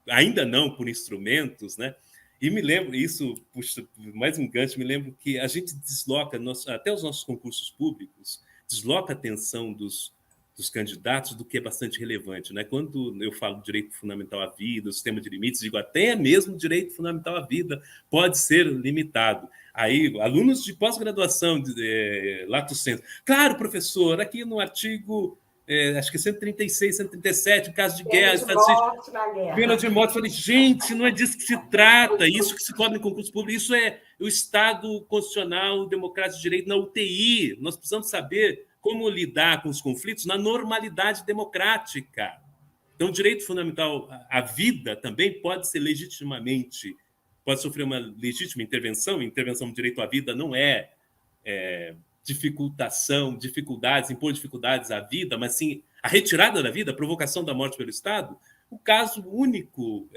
ainda não por instrumentos, né? E me lembro, isso, puxa, mais um gancho, me lembro que a gente desloca, até os nossos concursos públicos, desloca a atenção dos candidatos do que é bastante relevante. Né? Quando eu falo direito fundamental à vida, o sistema de limites, digo até mesmo direito fundamental à vida pode ser limitado. Aí, alunos de pós-graduação, lato sensu, claro, professor, aqui no artigo, acho que 136, 137, caso de guerra, pena de morte, falei, gente, não é disso que se trata, isso que se cobra em concurso público, isso é o Estado constitucional, democrático de direito na UTI, nós precisamos saber como lidar com os conflitos na normalidade democrática. Então, o direito fundamental à vida também pode ser legitimamente, pode sofrer uma legítima intervenção. Intervenção do direito à vida não é dificuldades, impor dificuldades à vida, mas sim a retirada da vida, a provocação da morte pelo Estado. O caso único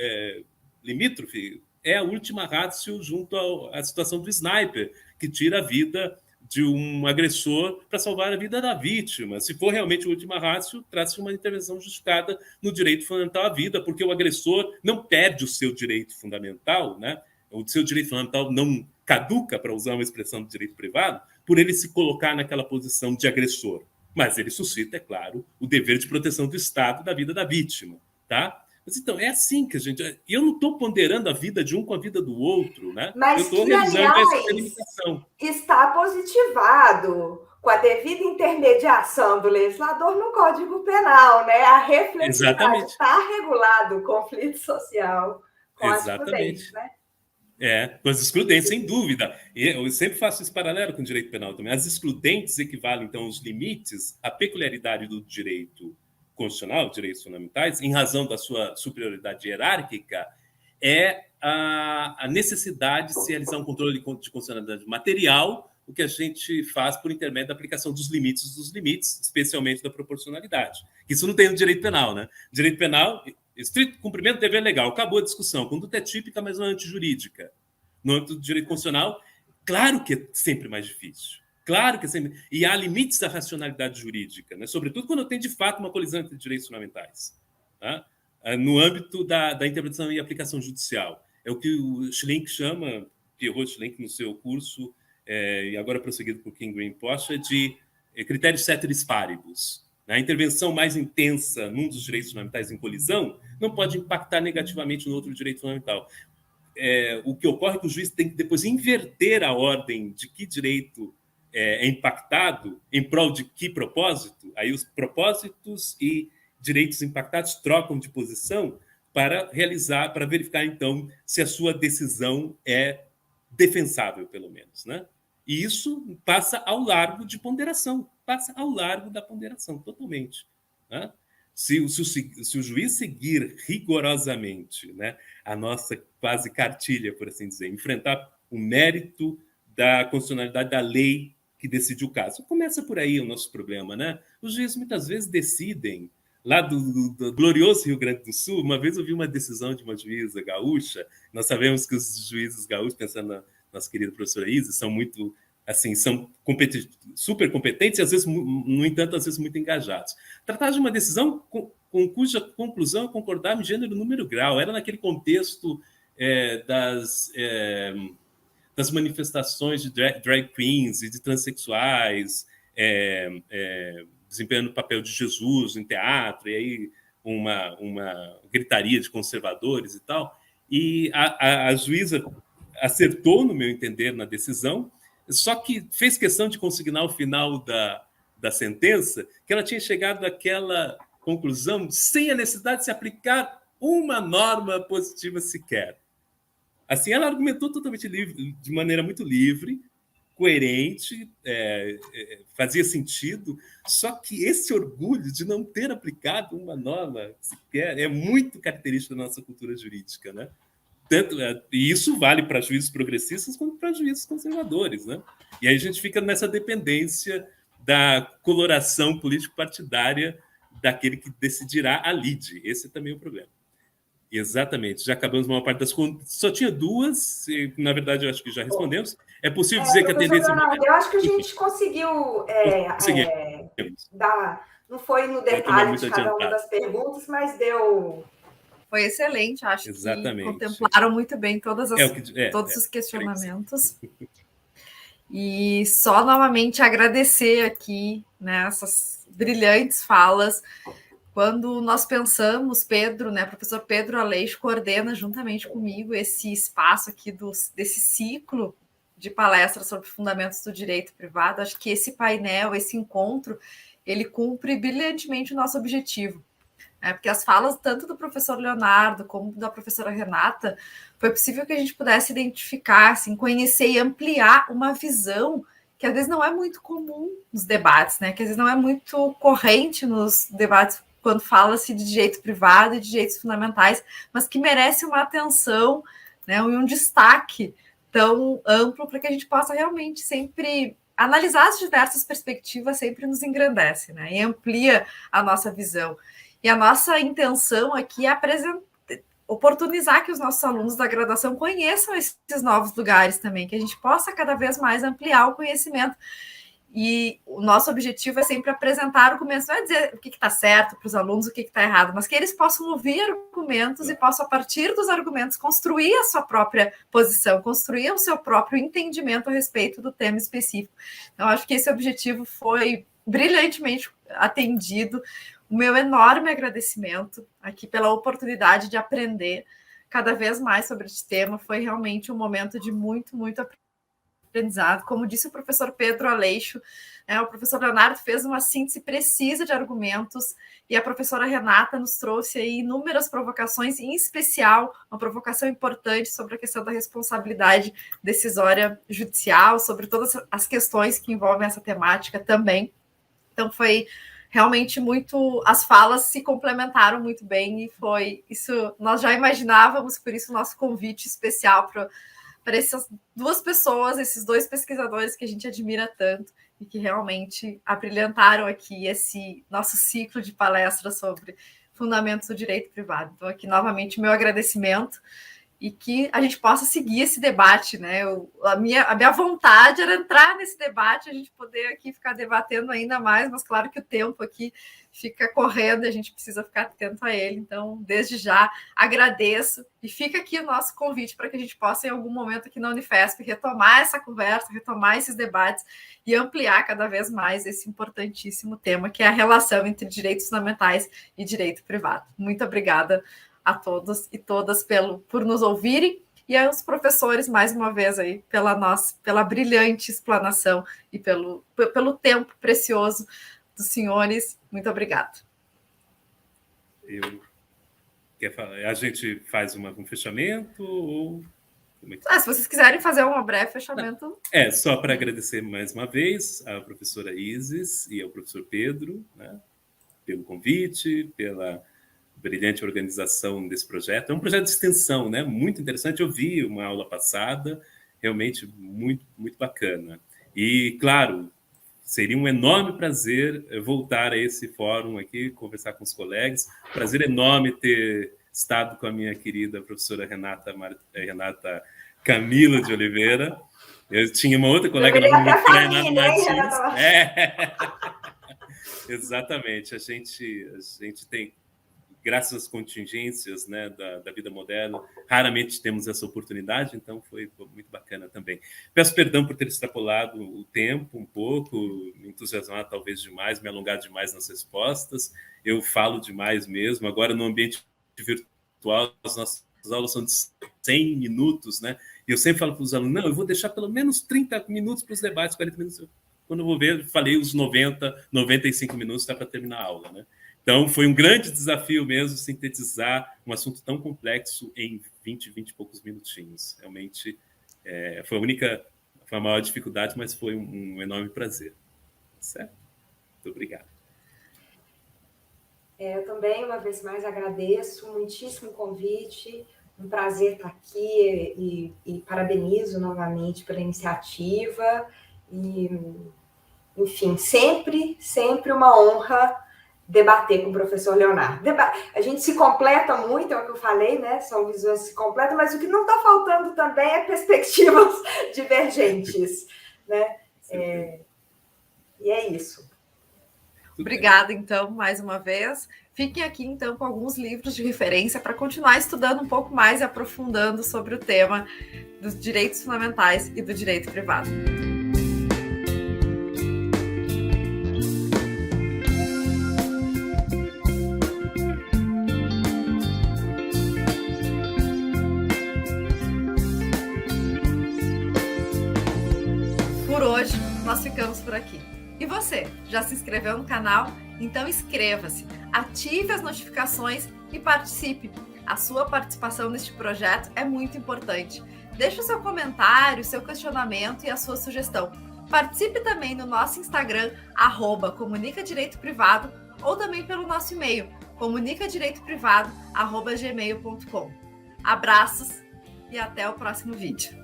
limítrofe é a última ratio junto à situação do sniper, que tira a vida de um agressor para salvar a vida da vítima. Se for realmente a última ratio, trata-se de uma intervenção justificada no direito fundamental à vida, porque o agressor não perde o seu direito fundamental, né? O seu direito fundamental não caduca, para usar uma expressão do direito privado, por ele se colocar naquela posição de agressor. Mas ele suscita, é claro, o dever de proteção do Estado da vida da vítima, tá? Mas então, é assim que a gente... Eu não estou ponderando a vida de um com a vida do outro, né? Mas eu estou que, realizando aliás, essa delimitação. Está positivado com a devida intermediação do legislador no Código Penal, né? A reflexividade está regulado o conflito social com as excludentes, né? Com as excludentes, sem dúvida. Eu sempre faço esse paralelo com o direito penal também. As excludentes equivalem, então, aos limites, à peculiaridade do direito constitucional, direitos fundamentais, em razão da sua superioridade hierárquica, é a necessidade de se realizar um controle de constitucionalidade material, o que a gente faz por intermédio da aplicação dos limites, especialmente da proporcionalidade. Isso não tem no direito penal, né? Direito penal, estrito cumprimento do dever legal, acabou a discussão. Conduta é típica, mas não é antijurídica. No âmbito do direito constitucional, claro que é sempre mais difícil. Claro que é sempre... E há limites à racionalidade jurídica, né? Sobretudo quando tem, de fato, uma colisão entre direitos fundamentais. Tá? No âmbito da interpretação e aplicação judicial. É o que o Schlink chama, Pierrot Schlink no seu curso, e agora prosseguido por King Green Posha, de critérios ceteris paribus. A intervenção mais intensa num dos direitos fundamentais em colisão não pode impactar negativamente no outro direito fundamental. O que ocorre é que o juiz tem que depois inverter a ordem de que direito é impactado em prol de que propósito. Aí os propósitos e direitos impactados trocam de posição para verificar, então, se a sua decisão é defensável, pelo menos, né? E isso passa ao largo de ponderação, passa ao largo da ponderação, totalmente. Né? Se o juiz seguir rigorosamente, né, a nossa quase cartilha, por assim dizer, enfrentar o mérito da constitucionalidade da lei que decide o caso. Começa por aí o nosso problema, né? Os juízes muitas vezes decidem, lá do glorioso Rio Grande do Sul, uma vez eu vi uma decisão de uma juíza gaúcha, nós sabemos que os juízes gaúchos, pensando na nossa querida professora Isa, são muito, assim, são super competentes e, às vezes, no entanto, às vezes muito engajados. Tratar de uma decisão com cuja conclusão eu concordava em gênero, número e grau. Era naquele contexto das manifestações de drag queens e de transexuais, desempenhando o papel de Jesus em teatro, e aí uma gritaria de conservadores e tal. E a juíza acertou, no meu entender, na decisão, só que fez questão de consignar o final da sentença, que ela tinha chegado àquela conclusão sem a necessidade de se aplicar uma norma positiva sequer. Assim, ela argumentou totalmente livre, de maneira muito livre, coerente, fazia sentido, só que esse orgulho de não ter aplicado uma norma sequer é muito característico da nossa cultura jurídica, né? E isso vale para juízes progressistas como para juízes conservadores, né? E aí a gente fica nessa dependência da coloração político-partidária daquele que decidirá a lide. Esse é também o problema. Exatamente. Já acabamos uma parte das contas. Só tinha duas, e, na verdade, eu acho que já respondemos. É possível dizer que a tendência... Leonardo, eu acho que a gente conseguiu dar... Não foi no detalhe de cada uma das perguntas, mas deu... Foi excelente, acho. Exatamente. Que contemplaram muito bem todos os questionamentos. E só novamente agradecer aqui, né, essas brilhantes falas. Quando nós pensamos, Pedro, né, professor Pedro Aleixo coordena juntamente comigo esse espaço aqui desse ciclo de palestras sobre fundamentos do direito privado. Acho que esse painel, esse encontro, ele cumpre brilhantemente o nosso objetivo. Porque as falas tanto do professor Leonardo como da professora Renata, foi possível que a gente pudesse identificar, assim, conhecer e ampliar uma visão que às vezes não é muito comum nos debates, né? Que às vezes não é muito corrente nos debates quando fala-se de direito privado e de direitos fundamentais, mas que merece uma atenção, né, e um destaque tão amplo para que a gente possa realmente sempre analisar as diversas perspectivas, sempre nos engrandece, né? E amplia a nossa visão. E a nossa intenção aqui é oportunizar que os nossos alunos da graduação conheçam esses novos lugares também, que a gente possa cada vez mais ampliar o conhecimento. E o nosso objetivo é sempre apresentar argumentos, não é dizer o que está certo para os alunos, o que está errado, mas que eles possam ouvir argumentos e possam, a partir dos argumentos, construir a sua própria posição, construir o seu próprio entendimento a respeito do tema específico. Então, acho que esse objetivo foi brilhantemente atendido. O meu enorme agradecimento aqui pela oportunidade de aprender cada vez mais sobre esse tema. Foi realmente um momento de muito aprendizado. Como disse o professor Pedro Aleixo, o professor Leonardo fez uma síntese precisa de argumentos e a professora Renata nos trouxe aí inúmeras provocações, em especial uma provocação importante sobre a questão da responsabilidade decisória judicial, sobre todas as questões que envolvem essa temática também. Então foi realmente as falas se complementaram muito bem e foi isso, nós já imaginávamos, por isso o nosso convite especial para essas duas pessoas, esses dois pesquisadores que a gente admira tanto e que realmente abrilhantaram aqui esse nosso ciclo de palestras sobre fundamentos do direito privado. Então, aqui, novamente, meu agradecimento e que a gente possa seguir esse debate, né? A minha vontade era entrar nesse debate, a gente poder aqui ficar debatendo ainda mais, mas claro que o tempo aqui fica correndo e a gente precisa ficar atento a ele. Então, desde já, agradeço e fica aqui o nosso convite para que a gente possa, em algum momento aqui na Unifesp, retomar essa conversa, retomar esses debates e ampliar cada vez mais esse importantíssimo tema, que é a relação entre direitos fundamentais e direito privado. Muito obrigada a todos e todas por nos ouvirem e aos professores, mais uma vez, aí, pela brilhante explanação e pelo tempo precioso dos senhores. Muito obrigada. Quer falar? A gente faz um fechamento ou... Se vocês quiserem fazer um breve fechamento... Só para agradecer mais uma vez à professora Isis e ao professor Pedro, né, pelo convite, pela brilhante organização desse projeto. É um projeto de extensão, né? Muito interessante. Eu vi uma aula passada, realmente muito bacana. E, claro, seria um enorme prazer voltar a esse fórum aqui, conversar com os colegas. Prazer enorme ter estado com a minha querida professora Renata Camila de Oliveira. Eu tinha uma outra colega, Renata Martins. Exatamente. A gente tem, graças às contingências, né, da vida moderna, raramente temos essa oportunidade, então foi muito bacana também. Peço perdão por ter extrapolado o tempo um pouco, me entusiasmar talvez demais, me alongar demais nas respostas. Eu falo demais mesmo. Agora, no ambiente virtual, as nossas aulas são de 100 minutos, né? E eu sempre falo para os alunos, não, eu vou deixar pelo menos 30 minutos para os debates, 40 minutos. Quando eu vou ver, falei os 95 minutos, está para terminar a aula, né? Então, foi um grande desafio mesmo sintetizar um assunto tão complexo em 20 e poucos minutinhos. Realmente, foi a maior dificuldade, mas foi um enorme prazer. Certo? Muito obrigado. Eu também, uma vez mais, agradeço muitíssimo o convite. Um prazer estar aqui e parabenizo novamente pela iniciativa. E, enfim, sempre uma honra debater com o professor Leonardo. A gente se completa muito, é o que eu falei, né? São visões que se completam, mas o que não está faltando também é perspectivas divergentes, né? E é isso. Obrigada, então, mais uma vez. Fiquem aqui, então, com alguns livros de referência para continuar estudando um pouco mais e aprofundando sobre o tema dos direitos fundamentais e do direito privado. Por hoje, nós ficamos por aqui. E você, já se inscreveu no canal? Então inscreva-se, ative as notificações e participe. A sua participação neste projeto é muito importante. Deixe o seu comentário, o seu questionamento e a sua sugestão. Participe também no nosso Instagram, @comunicadireitoprivado, ou também pelo nosso e-mail, comunicadireitoprivado@gmail.com. Abraços e até o próximo vídeo.